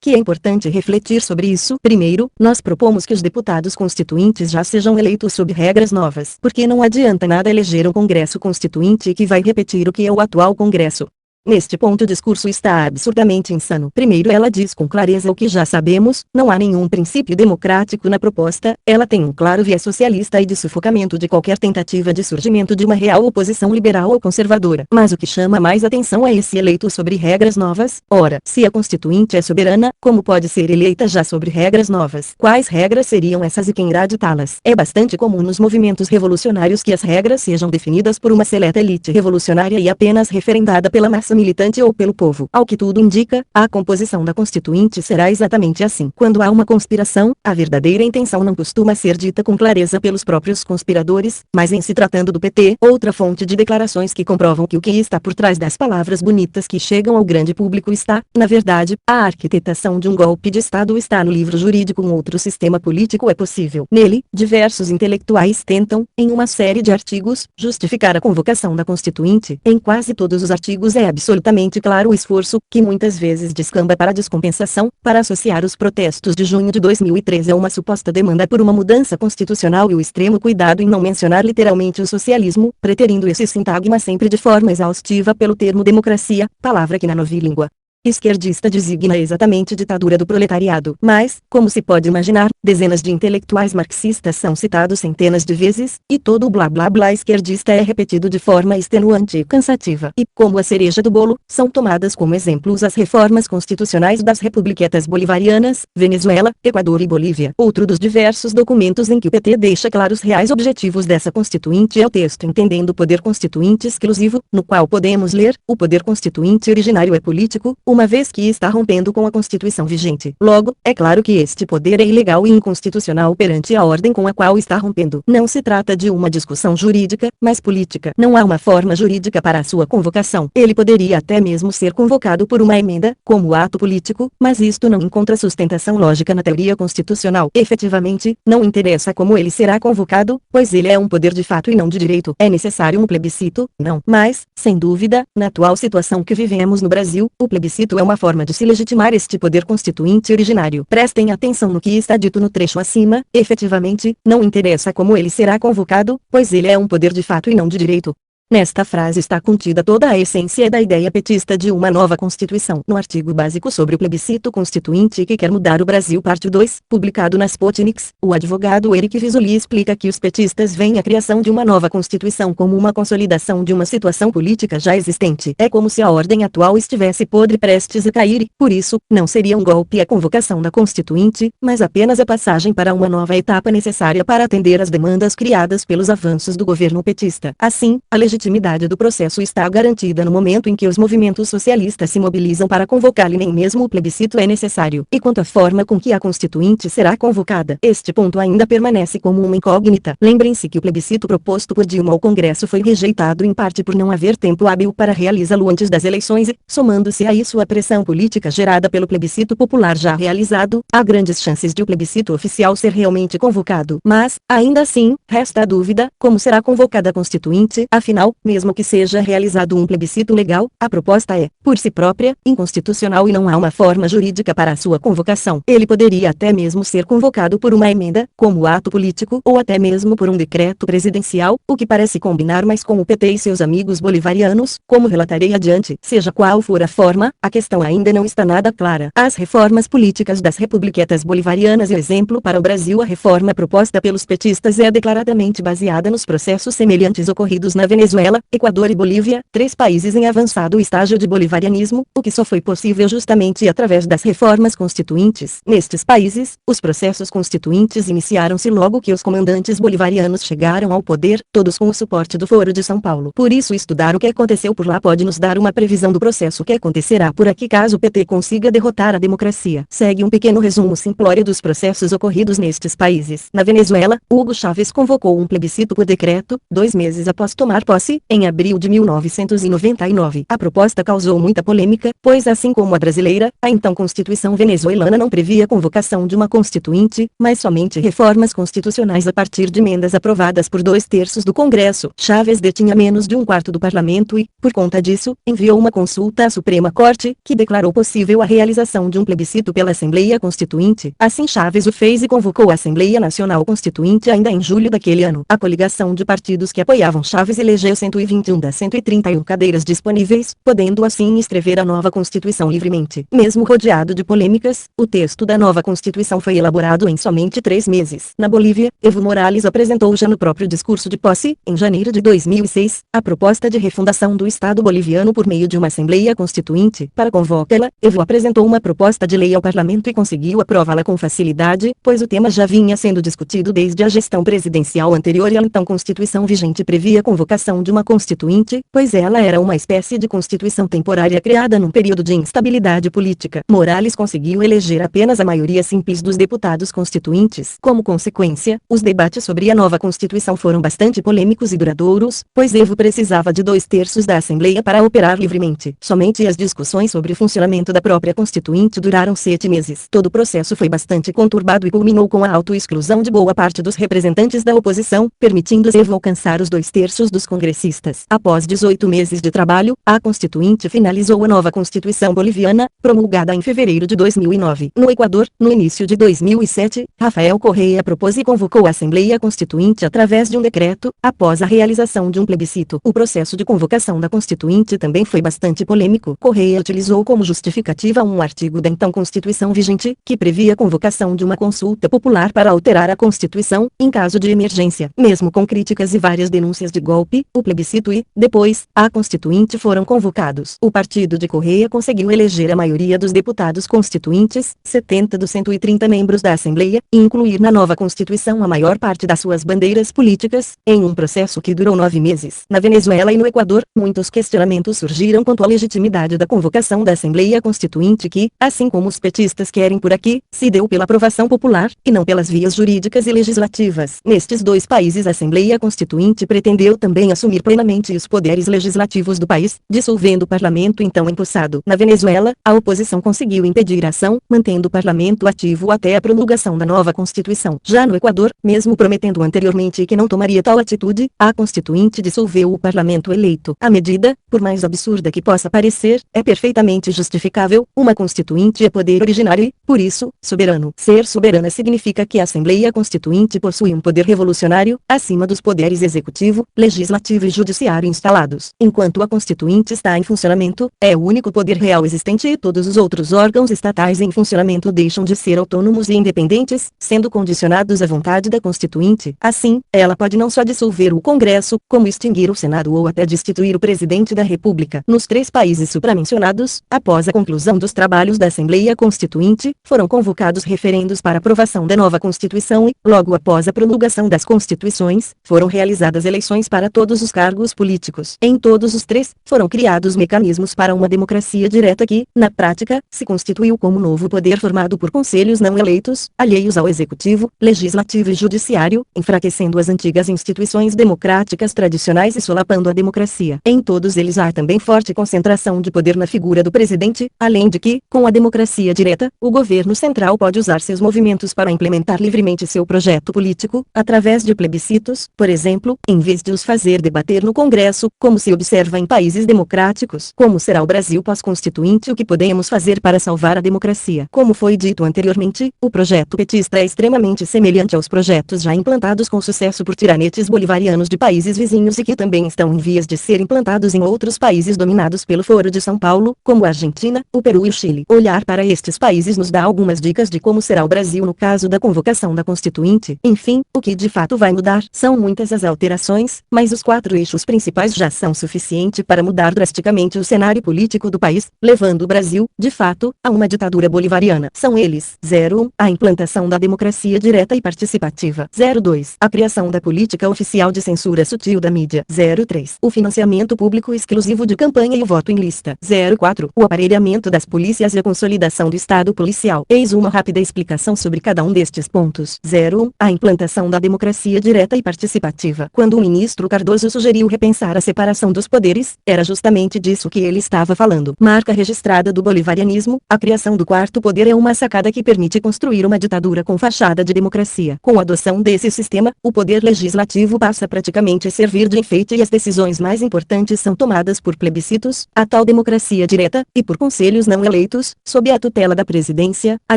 é importante refletir sobre isso. Primeiro, nós propomos que os deputados constituintes já sejam eleitos sob regras novas, porque não adianta nada eleger um Congresso Constituinte que vai repetir o que é o atual Congresso. Neste ponto o discurso está absurdamente insano. Primeiro, ela diz com clareza o que já sabemos: não há nenhum princípio democrático na proposta, ela tem um claro viés socialista e de sufocamento de qualquer tentativa de surgimento de uma real oposição liberal ou conservadora. Mas o que chama mais atenção é esse eleito sobre regras novas. Ora, se a Constituinte é soberana, como pode ser eleita já sobre regras novas? Quais regras seriam essas e quem irá ditá-las? É bastante comum nos movimentos revolucionários que as regras sejam definidas por uma seleta elite revolucionária e apenas referendada pela massa militante ou pelo povo. Ao que tudo indica, a composição da Constituinte será exatamente assim. Quando há uma conspiração, a verdadeira intenção não costuma ser dita com clareza pelos próprios conspiradores, mas em se tratando do PT, outra fonte de declarações que comprovam que o que está por trás das palavras bonitas que chegam ao grande público está, na verdade, a arquitetação de um golpe de Estado está no livro jurídico Um Outro Sistema Político é Possível. Nele, diversos intelectuais tentam, em uma série de artigos, justificar a convocação da Constituinte. Em quase todos os artigos é absolutamente claro o esforço, que muitas vezes descamba para a descompensação, para associar os protestos de junho de 2013 a uma suposta demanda por uma mudança constitucional e o extremo cuidado em não mencionar literalmente o socialismo, preterindo esse sintagma sempre de forma exaustiva pelo termo democracia, palavra que na novilíngua esquerdista designa exatamente ditadura do proletariado. Mas, como se pode imaginar, dezenas de intelectuais marxistas são citados centenas de vezes, e todo o blá blá blá esquerdista é repetido de forma extenuante e cansativa. E, como a cereja do bolo, são tomadas como exemplos as reformas constitucionais das republiquetas bolivarianas, Venezuela, Equador e Bolívia. Outro dos diversos documentos em que o PT deixa claros os reais objetivos dessa Constituinte é o texto Entendendo o Poder Constituinte Exclusivo, no qual podemos ler: o poder constituinte originário é político, uma vez que está rompendo com a Constituição vigente. Logo, é claro que este poder é ilegal e inconstitucional perante a ordem com a qual está rompendo. Não se trata de uma discussão jurídica, mas política. Não há uma forma jurídica para a sua convocação. Ele poderia até mesmo ser convocado por uma emenda, como ato político, mas isto não encontra sustentação lógica na teoria constitucional. Efetivamente, não interessa como ele será convocado, pois ele é um poder de fato e não de direito. É necessário um plebiscito? Não. Mas, sem dúvida, na atual situação que vivemos no Brasil, o plebiscito é uma forma de se legitimar este poder constituinte originário. Prestem atenção no que está dito no trecho acima: efetivamente, não interessa como ele será convocado, pois ele é um poder de fato e não de direito. Nesta frase está contida toda a essência da ideia petista de uma nova Constituição. No artigo básico sobre o plebiscito constituinte que quer mudar o Brasil, parte 2, publicado na Sputniks, o advogado Eric Visoli explica que os petistas veem a criação de uma nova Constituição como uma consolidação de uma situação política já existente. É como se a ordem atual estivesse podre prestes a cair e, por isso, não seria um golpe a convocação da Constituinte, mas apenas a passagem para uma nova etapa necessária para atender às demandas criadas pelos avanços do governo petista. Assim, a legitimação legitimidade do processo está garantida no momento em que os movimentos socialistas se mobilizam para convocá-lo, e nem mesmo o plebiscito é necessário. E quanto à forma com que a Constituinte será convocada, este ponto ainda permanece como uma incógnita. Lembrem-se que o plebiscito proposto por Dilma ao Congresso foi rejeitado em parte por não haver tempo hábil para realizá-lo antes das eleições e, somando-se a isso a pressão política gerada pelo plebiscito popular já realizado, há grandes chances de o plebiscito oficial ser realmente convocado. Mas, ainda assim, resta a dúvida, como será convocada a Constituinte. Afinal, mesmo que seja realizado um plebiscito legal, a proposta é, por si própria, inconstitucional e não há uma forma jurídica para a sua convocação. Ele poderia até mesmo ser convocado por uma emenda, como ato político, ou até mesmo por um decreto presidencial, o que parece combinar mais com o PT e seus amigos bolivarianos, como relatarei adiante. Seja qual for a forma, a questão ainda não está nada clara. As reformas políticas das republiquetas bolivarianas e exemplo para o Brasil. A reforma proposta pelos petistas é declaradamente baseada nos processos semelhantes ocorridos na Venezuela, Equador e Bolívia, três países em avançado estágio de bolivarianismo, o que só foi possível justamente através das reformas constituintes. Nestes países, os processos constituintes iniciaram-se logo que os comandantes bolivarianos chegaram ao poder, todos com o suporte do Foro de São Paulo. Por isso, estudar o que aconteceu por lá pode nos dar uma previsão do processo que acontecerá por aqui caso o PT consiga derrotar a democracia. Segue um pequeno resumo simplório dos processos ocorridos nestes países. Na Venezuela, Hugo Chávez convocou um plebiscito por decreto, 2 meses após tomar posse, em abril de 1999. A proposta causou muita polêmica, pois assim como a brasileira, a então Constituição venezuelana não previa convocação de uma constituinte, mas somente reformas constitucionais a partir de emendas aprovadas por 2/3 do Congresso. Chávez detinha menos de 1/4 do parlamento e, por conta disso, enviou uma consulta à Suprema Corte, que declarou possível a realização de um plebiscito pela Assembleia Constituinte. Assim Chávez o fez e convocou a Assembleia Nacional Constituinte ainda em julho daquele ano. A coligação de partidos que apoiavam Chávez elegeu 121 das 131 cadeiras disponíveis, podendo assim escrever a nova Constituição livremente. Mesmo rodeado de polêmicas, o texto da nova Constituição foi elaborado em somente 3 meses. Na Bolívia, Evo Morales apresentou já no próprio discurso de posse, em janeiro de 2006, a proposta de refundação do Estado boliviano por meio de uma Assembleia Constituinte. Para convocá-la, Evo apresentou uma proposta de lei ao parlamento e conseguiu aprová-la com facilidade, pois o tema já vinha sendo discutido desde a gestão presidencial anterior e a então Constituição vigente previa a convocação de uma Constituinte, pois ela era uma espécie de Constituição temporária criada num período de instabilidade política. Morales conseguiu eleger apenas a maioria simples dos deputados constituintes. Como consequência, os debates sobre a nova Constituição foram bastante polêmicos e duradouros, pois Evo precisava de 2/3 da Assembleia para operar livremente. Somente as discussões sobre o funcionamento da própria Constituinte duraram 7 meses. Todo o processo foi bastante conturbado e culminou com a autoexclusão de boa parte dos representantes da oposição, permitindo Evo alcançar os 2/3 dos congressistas. Após 18 meses de trabalho, a Constituinte finalizou a nova Constituição boliviana, promulgada em fevereiro de 2009. No Equador, no início de 2007, Rafael Correa propôs e convocou a Assembleia Constituinte através de um decreto, após a realização de um plebiscito. O processo de convocação da Constituinte também foi bastante polêmico. Correa utilizou como justificativa um artigo da então Constituição vigente, que previa a convocação de uma consulta popular para alterar a Constituição, em caso de emergência. Mesmo com críticas e várias denúncias de golpe, o plebiscito e, depois, a Constituinte foram convocados. O partido de Correa conseguiu eleger a maioria dos deputados constituintes, 70 dos 130 membros da Assembleia, e incluir na nova Constituição a maior parte das suas bandeiras políticas, em um processo que durou 9 meses. Na Venezuela e no Equador, muitos questionamentos surgiram quanto à legitimidade da convocação da Assembleia Constituinte que, assim como os petistas querem por aqui, se deu pela aprovação popular, e não pelas vias jurídicas e legislativas. Nestes 2 países a Assembleia Constituinte pretendeu também assumir plenamente os poderes legislativos do país, dissolvendo o parlamento então empossado. Na Venezuela, a oposição conseguiu impedir a ação, mantendo o parlamento ativo até a promulgação da nova Constituição. Já no Equador, mesmo prometendo anteriormente que não tomaria tal atitude, a Constituinte dissolveu o parlamento eleito. A medida, por mais absurda que possa parecer, é perfeitamente justificável. Uma Constituinte é poder originário e, por isso, soberano. Ser soberana significa que a Assembleia Constituinte possui um poder revolucionário, acima dos poderes executivo, legislativo e judiciário instalados. Enquanto a Constituinte está em funcionamento, é o único poder real existente e todos os outros órgãos estatais em funcionamento deixam de ser autônomos e independentes, sendo condicionados à vontade da Constituinte. Assim, ela pode não só dissolver o Congresso, como extinguir o Senado ou até destituir o presidente da República. Nos 3 países supramencionados, após a conclusão dos trabalhos da Assembleia Constituinte, foram convocados referendos para aprovação da nova Constituição e, logo após a promulgação das Constituições, foram realizadas eleições para todos todos os cargos políticos. Em todos os três, foram criados mecanismos para uma democracia direta que, na prática, se constituiu como novo poder formado por conselhos não eleitos, alheios ao executivo, legislativo e judiciário, enfraquecendo as antigas instituições democráticas tradicionais e solapando a democracia. Em todos eles há também forte concentração de poder na figura do presidente, além de que, com a democracia direta, o governo central pode usar seus movimentos para implementar livremente seu projeto político, através de plebiscitos, por exemplo, em vez de os fazer debater no Congresso, como se observa em países democráticos. Como será o Brasil pós-constituinte? O que podemos fazer para salvar a democracia? Como foi dito anteriormente, o projeto petista é extremamente semelhante aos projetos já implantados com sucesso por tiranetes bolivarianos de países vizinhos e que também estão em vias de ser implantados em outros países dominados pelo Foro de São Paulo, como a Argentina, o Peru e o Chile. Olhar para estes países nos dá algumas dicas de como será o Brasil no caso da convocação da Constituinte. Enfim, o que de fato vai mudar são muitas as alterações, mas os 4 eixos principais já são suficientes para mudar drasticamente o cenário político do país, levando o Brasil, de fato, a uma ditadura bolivariana. São eles: 01. A implantação da democracia direta e participativa. 02. A criação da política oficial de censura sutil da mídia. 03. O financiamento público exclusivo de campanha e o voto em lista. 04. O aparelhamento das polícias e a consolidação do Estado policial. Eis uma rápida explicação sobre cada um destes pontos. 01. A implantação da democracia direta e participativa. Quando o ministro Cardoso sugeriu repensar a separação dos poderes, era justamente disso que ele estava falando. Marca registrada do bolivarianismo, a criação do quarto poder é uma sacada que permite construir uma ditadura com fachada de democracia. Com a adoção desse sistema, o poder legislativo passa praticamente a servir de enfeite e as decisões mais importantes são tomadas por plebiscitos, a tal democracia direta, e por conselhos não eleitos, sob a tutela da presidência, a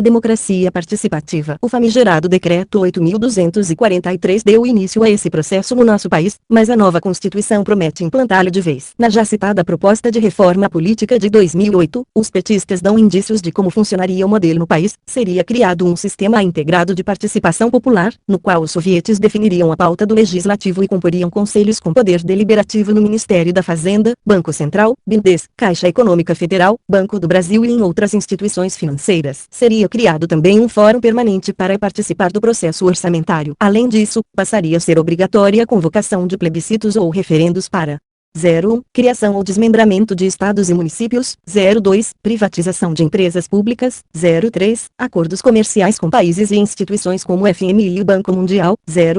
democracia participativa. O famigerado Decreto 8.243 deu início a esse processo no nosso país, mas a nova Constituição promete implantá-lo de vez. Na já citada proposta de reforma política de 2008, os petistas dão indícios de como funcionaria o modelo no país. Seria criado um sistema integrado de participação popular, no qual os sovietes definiriam a pauta do legislativo e comporiam conselhos com poder deliberativo no Ministério da Fazenda, Banco Central, BNDES, Caixa Econômica Federal, Banco do Brasil e em outras instituições financeiras. Seria criado também um fórum permanente para participar do processo orçamentário. Além disso, passaria a ser obrigatória a convocação de plebiscitos ou referendos para 01. Criação ou desmembramento de estados e municípios. 02. Privatização de empresas públicas. 03. Acordos comerciais com países e instituições como o FMI e o Banco Mundial.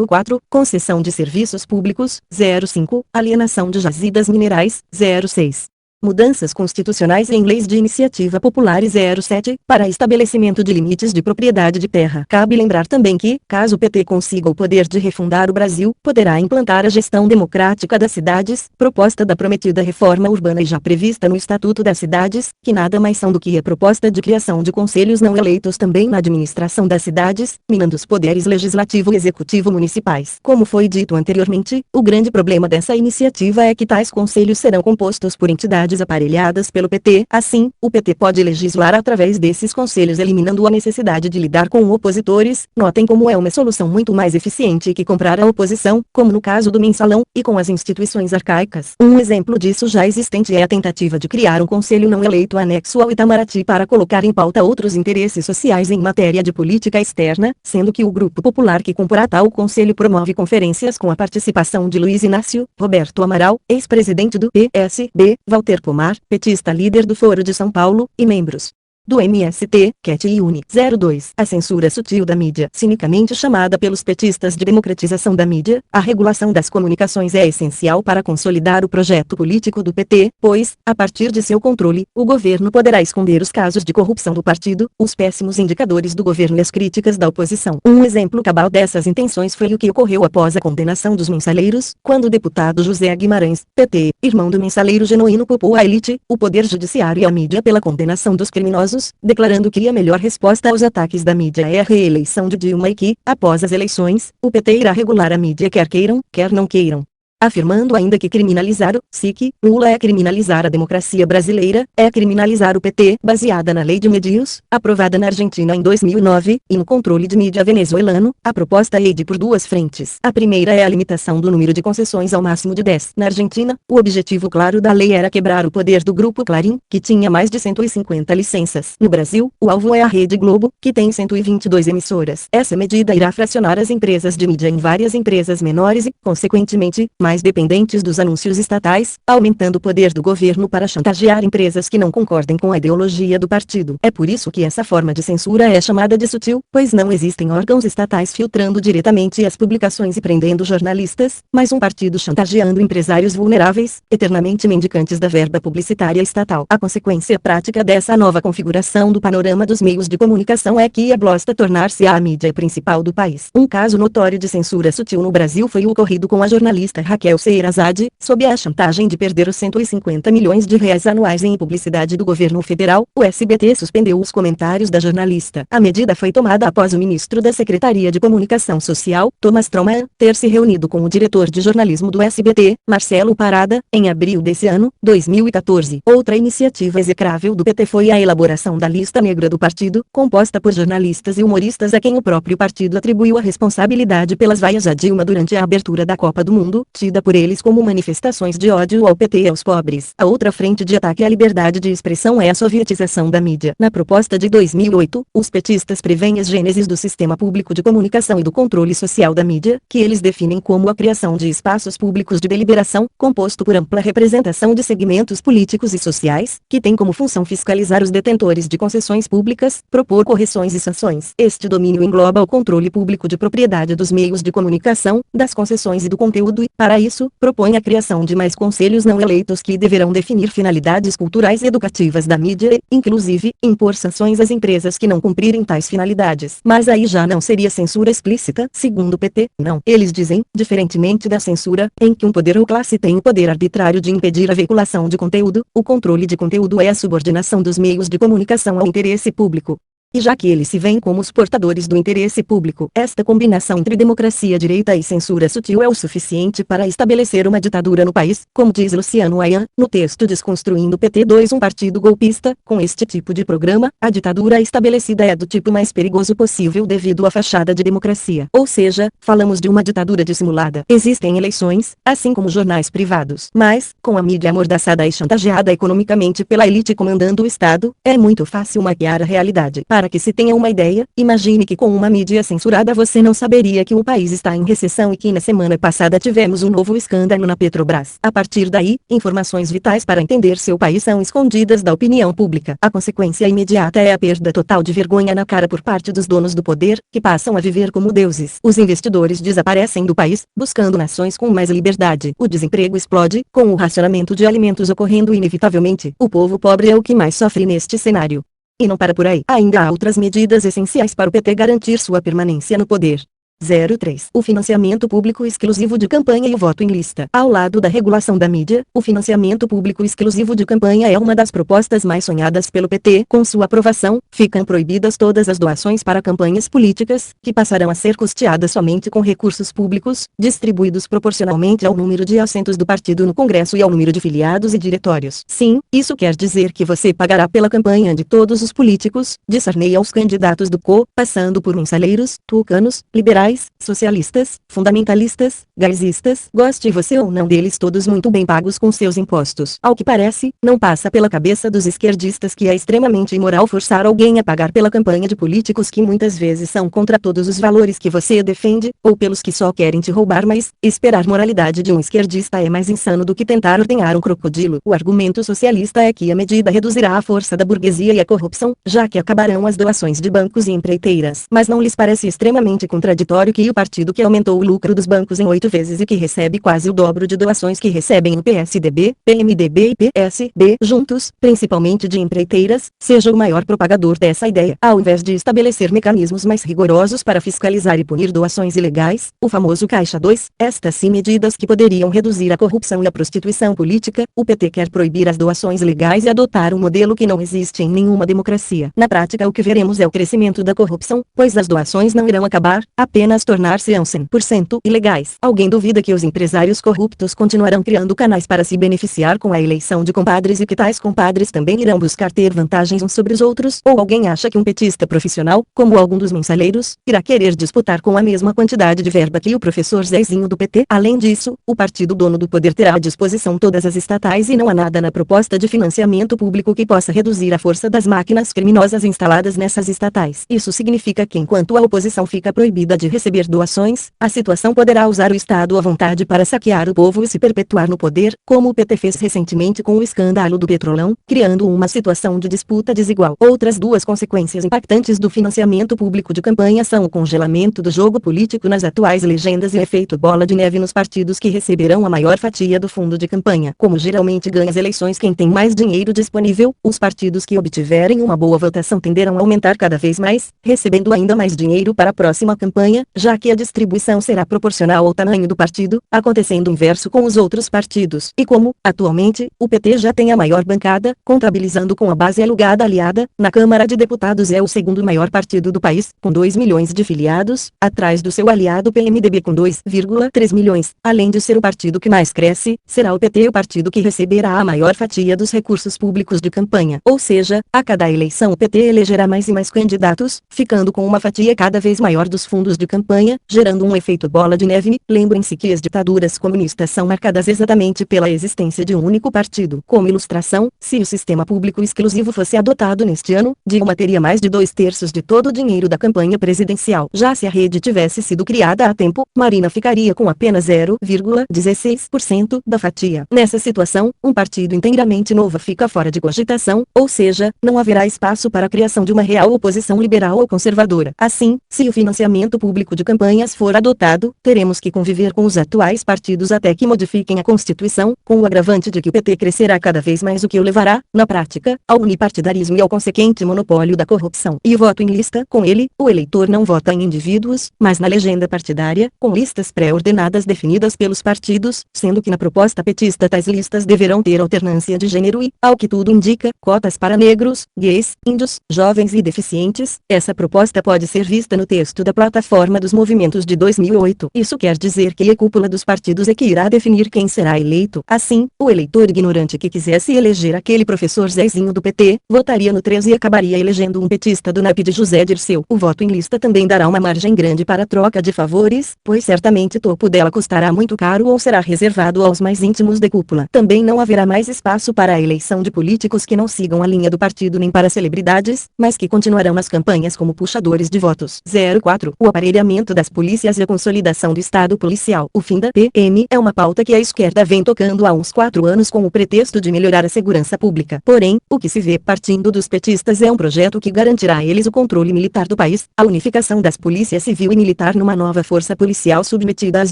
04. Concessão de serviços públicos. 05. Alienação de jazidas minerais. 06. Mudanças constitucionais em leis de iniciativa popular. 07. Para estabelecimento de limites de propriedade de terra. Cabe lembrar também que, caso o PT consiga o poder de refundar o Brasil, poderá implantar a gestão democrática das cidades, proposta da prometida reforma urbana e já prevista no Estatuto das Cidades, que nada mais são do que a proposta de criação de conselhos não eleitos também na administração das cidades, minando os poderes legislativo e executivo municipais. Como foi dito anteriormente, o grande problema dessa iniciativa é que tais conselhos serão compostos por entidades aparelhadas pelo PT. Assim, o PT pode legislar através desses conselhos eliminando a necessidade de lidar com opositores. Notem como é uma solução muito mais eficiente que comprar a oposição, como no caso do mensalão, e com as instituições arcaicas. Um exemplo disso já existente é a tentativa de criar um conselho não eleito anexo ao Itamaraty para colocar em pauta outros interesses sociais em matéria de política externa, sendo que o grupo popular que comporá tal conselho promove conferências com a participação de Luiz Inácio, Roberto Amaral, ex-presidente do PSB, Walter Pomar, petista líder do Foro de São Paulo, e membros do MST, QUET e UNE. 02. A censura sutil da mídia. Cinicamente chamada pelos petistas de democratização da mídia, a regulação das comunicações é essencial para consolidar o projeto político do PT, pois, a partir de seu controle, o governo poderá esconder os casos de corrupção do partido, os péssimos indicadores do governo e as críticas da oposição. Um exemplo cabal dessas intenções foi o que ocorreu após a condenação dos mensaleiros, quando o deputado José Guimarães, PT, irmão do mensaleiro genuíno, culpou a elite, o poder judiciário e a mídia pela condenação dos criminosos, declarando que a melhor resposta aos ataques da mídia é a reeleição de Dilma e que, após as eleições, o PT irá regular a mídia quer queiram, quer não queiram. Afirmando ainda que criminalizar o SIC, Lula é criminalizar a democracia brasileira, é criminalizar o PT, baseada na Lei de Medios, aprovada na Argentina em 2009, e no controle de mídia venezuelano. A proposta é de por duas frentes. A primeira é a limitação do número de concessões ao máximo de 10. Na Argentina, o objetivo claro da lei era quebrar o poder do Grupo Clarim, que tinha mais de 150 licenças. No Brasil, o alvo é a Rede Globo, que tem 122 emissoras. Essa medida irá fracionar as empresas de mídia em várias empresas menores e, consequentemente, mais dependentes dos anúncios estatais, aumentando o poder do governo para chantagear empresas que não concordem com a ideologia do partido. É por isso que essa forma de censura é chamada de sutil, pois não existem órgãos estatais filtrando diretamente as publicações e prendendo jornalistas, mas um partido chantageando empresários vulneráveis, eternamente mendicantes da verba publicitária estatal. A consequência prática dessa nova configuração do panorama dos meios de comunicação é que a blosta tornar-se a mídia principal do país. Um caso notório de censura sutil no Brasil foi o ocorrido com a jornalista Raquel Sheherazade, sob a chantagem de perder os 150 milhões de reais anuais em publicidade do governo federal. O SBT suspendeu os comentários da jornalista. A medida foi tomada após o ministro da Secretaria de Comunicação Social, Thomas Troman, ter se reunido com o diretor de jornalismo do SBT, Marcelo Parada, em abril desse ano, 2014. Outra iniciativa execrável do PT foi a elaboração da lista negra do partido, composta por jornalistas e humoristas a quem o próprio partido atribuiu a responsabilidade pelas vaias a Dilma durante a abertura da Copa do Mundo, tida por eles como manifestações de ódio ao PT e aos pobres. A outra frente de ataque à liberdade de expressão é a sovietização da mídia. Na proposta de 2008, os petistas prevêem as gênesis do sistema público de comunicação e do controle social da mídia, que eles definem como a criação de espaços públicos de deliberação, composto por ampla representação de segmentos políticos e sociais, que tem como função fiscalizar os detentores de concessões públicas, propor correções e sanções. Este domínio engloba o controle público de propriedade dos meios de comunicação, das concessões e do conteúdo e, para isso, propõe a criação de mais conselhos não eleitos que deverão definir finalidades culturais e educativas da mídia e, inclusive, impor sanções às empresas que não cumprirem tais finalidades. Mas aí já não seria censura explícita, segundo o PT, não. Eles dizem, diferentemente da censura, em que um poder ou classe tem o poder arbitrário de impedir a veiculação de conteúdo, o controle de conteúdo é a subordinação dos meios de comunicação ao interesse público. E já que eles se veem como os portadores do interesse público, esta combinação entre democracia direta e censura sutil é o suficiente para estabelecer uma ditadura no país, como diz Luciano Ayan, no texto Desconstruindo o PT 2, um partido golpista. Com este tipo de programa, a ditadura estabelecida é do tipo mais perigoso possível devido à fachada de democracia. Ou seja, falamos de uma ditadura dissimulada. Existem eleições, assim como jornais privados. Mas, com a mídia amordaçada e chantageada economicamente pela elite comandando o Estado, é muito fácil maquiar a realidade. Para que se tenha uma ideia, imagine que com uma mídia censurada você não saberia que o país está em recessão e que na semana passada tivemos um novo escândalo na Petrobras. A partir daí, informações vitais para entender seu país são escondidas da opinião pública. A consequência imediata é a perda total de vergonha na cara por parte dos donos do poder, que passam a viver como deuses. Os investidores desaparecem do país, buscando nações com mais liberdade. O desemprego explode, com o racionamento de alimentos ocorrendo inevitavelmente. O povo pobre é o que mais sofre neste cenário. E não para por aí. Ainda há outras medidas essenciais para o PT garantir sua permanência no poder. 03. O financiamento público exclusivo de campanha e o voto em lista. Ao lado da regulação da mídia, o financiamento público exclusivo de campanha é uma das propostas mais sonhadas pelo PT. Com sua aprovação, ficam proibidas todas as doações para campanhas políticas, que passarão a ser custeadas somente com recursos públicos, distribuídos proporcionalmente ao número de assentos do partido no Congresso e ao número de filiados e diretórios. Sim, isso quer dizer que você pagará pela campanha de todos os políticos, de Sarney aos candidatos do CO, passando por mensaleiros, tucanos, liberais, socialistas, fundamentalistas, gaysistas, goste você ou não deles, todos muito bem pagos com seus impostos. Ao que parece, não passa pela cabeça dos esquerdistas que é extremamente imoral forçar alguém a pagar pela campanha de políticos que muitas vezes são contra todos os valores que você defende, ou pelos que só querem te roubar, mas esperar moralidade de um esquerdista é mais insano do que tentar ordenhar um crocodilo. O argumento socialista é que a medida reduzirá a força da burguesia e a corrupção, já que acabarão as doações de bancos e empreiteiras. Mas não lhes parece extremamente contraditório que o partido que aumentou o lucro dos bancos em 8 vezes e que recebe quase o dobro de doações que recebem o PSDB, PMDB e PSB juntos, principalmente de empreiteiras, seja o maior propagador dessa ideia. Ao invés de estabelecer mecanismos mais rigorosos para fiscalizar e punir doações ilegais, o famoso Caixa 2, estas sim medidas que poderiam reduzir a corrupção e a prostituição política, o PT quer proibir as doações legais e adotar um modelo que não existe em nenhuma democracia. Na prática o que veremos é o crescimento da corrupção, pois as doações não irão acabar, apenas tornar-se-ão 100% ilegais. Alguém duvida que os empresários corruptos continuarão criando canais para se beneficiar com a eleição de compadres e que tais compadres também irão buscar ter vantagens uns sobre os outros? Ou alguém acha que um petista profissional, como algum dos mensaleiros, irá querer disputar com a mesma quantidade de verba que o professor Zezinho do PT? Além disso, o partido dono do poder terá à disposição todas as estatais e não há nada na proposta de financiamento público que possa reduzir a força das máquinas criminosas instaladas nessas estatais. Isso significa que enquanto a oposição fica proibida de receber doações, a situação poderá usar o Estado à vontade para saquear o povo e se perpetuar no poder, como o PT fez recentemente com o escândalo do Petrolão, criando uma situação de disputa desigual. Outras duas consequências impactantes do financiamento público de campanha são o congelamento do jogo político nas atuais legendas e o efeito bola de neve nos partidos que receberão a maior fatia do fundo de campanha. Como geralmente ganha as eleições quem tem mais dinheiro disponível, os partidos que obtiverem uma boa votação tenderão a aumentar cada vez mais, recebendo ainda mais dinheiro para a próxima campanha, já que a distribuição será proporcional ao tamanho do partido, acontecendo o inverso com os outros partidos. E como, atualmente, o PT já tem a maior bancada, contabilizando com a base alugada aliada, na Câmara de Deputados é o segundo maior partido do país, com 2 milhões de filiados, atrás do seu aliado PMDB com 2,3 milhões. Além de ser o partido que mais cresce, será o PT o partido que receberá a maior fatia dos recursos públicos de campanha. Ou seja, a cada eleição o PT elegerá mais e mais candidatos, ficando com uma fatia cada vez maior dos fundos de campanha, gerando um efeito bola de neve. Lembrem-se que as ditaduras comunistas são marcadas exatamente pela existência de um único partido. Como ilustração, se o sistema público exclusivo fosse adotado neste ano, Dilma teria mais de 2/3 de todo o dinheiro da campanha presidencial. Já se a rede tivesse sido criada a tempo, Marina ficaria com apenas 0,16% da fatia. Nessa situação, um partido inteiramente novo fica fora de cogitação, ou seja, não haverá espaço para a criação de uma real oposição liberal ou conservadora. Assim, se o financiamento público de campanhas for adotado, teremos que conviver com os atuais partidos até que modifiquem a Constituição, com o agravante de que o PT crescerá cada vez mais, o que o levará, na prática, ao unipartidarismo e ao consequente monopólio da corrupção. E o voto em lista, com ele, o eleitor não vota em indivíduos, mas na legenda partidária, com listas pré-ordenadas definidas pelos partidos, sendo que na proposta petista tais listas deverão ter alternância de gênero e, ao que tudo indica, cotas para negros, gays, índios, jovens e deficientes. Essa proposta pode ser vista no texto da plataforma dos movimentos de 2008. Isso quer dizer que a cúpula dos partidos é que irá definir quem será eleito. Assim, o eleitor ignorante que quisesse eleger aquele professor Zezinho do PT, votaria no 13 e acabaria elegendo um petista do naipe de José Dirceu. O voto em lista também dará uma margem grande para a troca de favores, pois certamente o topo dela custará muito caro ou será reservado aos mais íntimos da cúpula. Também não haverá mais espaço para a eleição de políticos que não sigam a linha do partido nem para celebridades, mas que continuarão nas campanhas como puxadores de votos. 04. O aparelhamento das polícias e a consolidação do Estado policial. O fim da PM é uma pauta que a esquerda vem tocando há uns 4 anos com o pretexto de melhorar a segurança pública. Porém, o que se vê partindo dos petistas é um projeto que garantirá a eles o controle militar do país, a unificação das polícias civil e militar numa nova força policial submetida às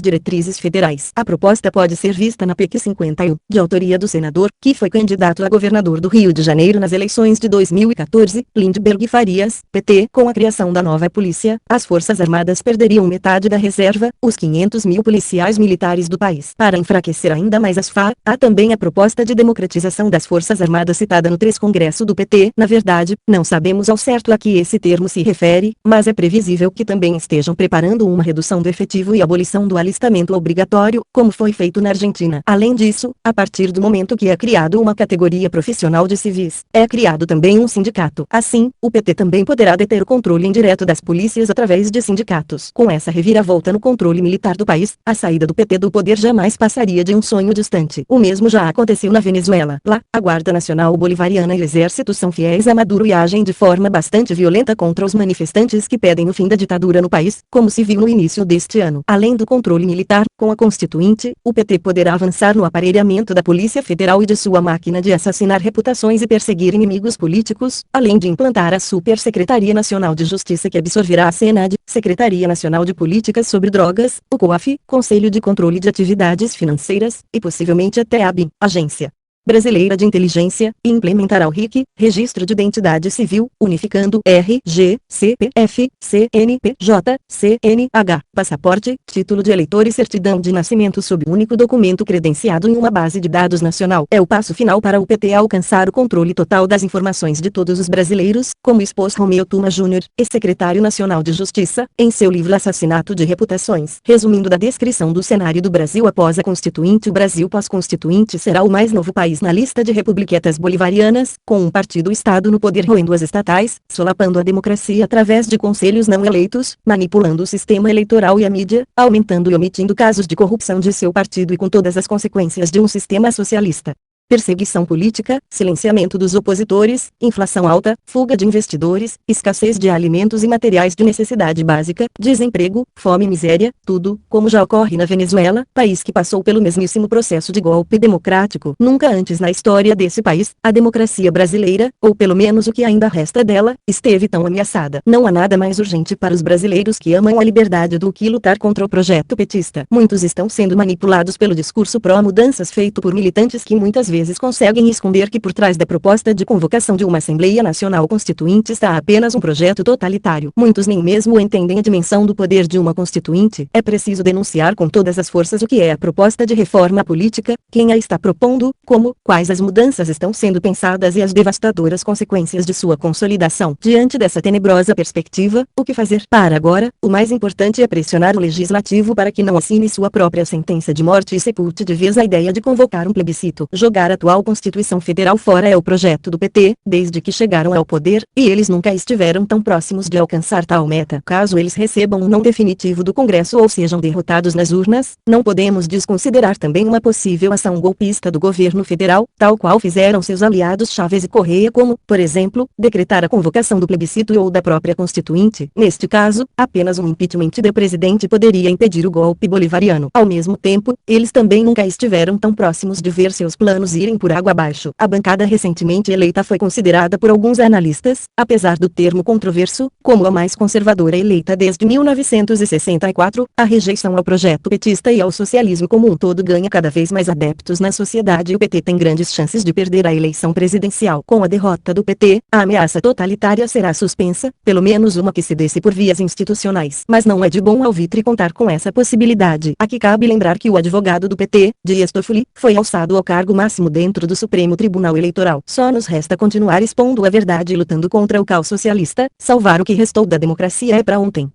diretrizes federais. A proposta pode ser vista na PEC 51, de autoria do senador, que foi candidato a governador do Rio de Janeiro nas eleições de 2014, Lindbergh Farias, PT. Com a criação da nova polícia, as Forças Armadas perderiam metade da reserva, os 500 mil policiais militares do país. Para enfraquecer ainda mais as FAR, há também a proposta de democratização das Forças Armadas citada no 3 Congresso do PT. Na verdade, não sabemos ao certo a que esse termo se refere, mas é previsível que também estejam preparando uma redução do efetivo e abolição do alistamento obrigatório, como foi feito na Argentina. Além disso, a partir do momento que é criado uma categoria profissional de civis, é criado também um sindicato. Assim, o PT também poderá deter o controle indireto das polícias através de sindicatos. Com essa reviravolta no controle militar do país, a saída do PT do poder jamais passaria de um sonho distante. O mesmo já aconteceu na Venezuela. Lá, a Guarda Nacional Bolivariana e o Exército são fiéis a Maduro e agem de forma bastante violenta contra os manifestantes que pedem o fim da ditadura no país, como se viu no início deste ano. Além do controle militar, com a Constituinte, o PT poderá avançar no aparelhamento da Polícia Federal e de sua máquina de assassinar reputações e perseguir inimigos políticos, além de implantar a Supersecretaria Nacional de Justiça que absorverá a SENAD, Secretaria Nacional de Políticas sobre Drogas, o COAF, Conselho de Controle de Atividades Financeiras, e possivelmente até a ABIN, Agência Brasileira de Inteligência, e implementará o RIC, Registro de Identidade Civil, unificando RG, CPF, CNPJ, CNH, passaporte, título de eleitor e certidão de nascimento sob único documento credenciado em uma base de dados nacional. É o passo final para o PT alcançar o controle total das informações de todos os brasileiros, como expôs Romeu Tuma Júnior, ex-secretário nacional de Justiça, em seu livro Assassinato de Reputações. Resumindo da descrição do cenário do Brasil após a Constituinte, o Brasil pós-Constituinte será o mais novo país na lista de republiquetas bolivarianas, com um partido-estado no poder roendo as estatais, solapando a democracia através de conselhos não eleitos, manipulando o sistema eleitoral e a mídia, aumentando e omitindo casos de corrupção de seu partido e com todas as consequências de um sistema socialista. perseguição política, silenciamento dos opositores, inflação alta, fuga de investidores, escassez de alimentos e materiais de necessidade básica, desemprego, fome e miséria, tudo, como já ocorre na Venezuela, país que passou pelo mesmíssimo processo de golpe democrático. Nunca antes na história desse país, a democracia brasileira, ou pelo menos o que ainda resta dela, esteve tão ameaçada. Não há nada mais urgente para os brasileiros que amam a liberdade do que lutar contra o projeto petista. Muitos estão sendo manipulados pelo discurso pró-mudanças feito por militantes que muitas vezes conseguem esconder que por trás da proposta de convocação de uma Assembleia Nacional Constituinte está apenas um projeto totalitário. Muitos nem mesmo entendem a dimensão do poder de uma Constituinte. É preciso denunciar com todas as forças o que é a proposta de reforma política, quem a está propondo, como, quais as mudanças estão sendo pensadas e as devastadoras consequências de sua consolidação. Diante dessa tenebrosa perspectiva, o que fazer? Para agora, o mais importante é pressionar o Legislativo para que não assine sua própria sentença de morte e sepulte de vez a ideia de convocar um plebiscito. Jogar a atual Constituição Federal fora é o projeto do PT, desde que chegaram ao poder, e eles nunca estiveram tão próximos de alcançar tal meta. Caso eles recebam um não definitivo do Congresso ou sejam derrotados nas urnas, não podemos desconsiderar também uma possível ação golpista do governo federal, tal qual fizeram seus aliados Chaves e Correia, como, por exemplo, decretar a convocação do plebiscito ou da própria Constituinte. Neste caso, apenas um impeachment do presidente poderia impedir o golpe bolivariano. Ao mesmo tempo, eles também nunca estiveram tão próximos de ver seus planos irem por água abaixo. A bancada recentemente eleita foi considerada por alguns analistas, apesar do termo controverso, como a mais conservadora eleita desde 1964. A rejeição ao projeto petista e ao socialismo como um todo ganha cada vez mais adeptos na sociedade e o PT tem grandes chances de perder a eleição presidencial. Com a derrota do PT, a ameaça totalitária será suspensa, pelo menos uma que se desse por vias institucionais. Mas não é de bom alvitre contar com essa possibilidade. Aqui cabe lembrar que o advogado do PT, Dias Toffoli, foi alçado ao cargo máximo dentro do Supremo Tribunal Eleitoral. Só nos resta continuar expondo a verdade e lutando contra o caos socialista. Salvar o que restou da democracia é para ontem.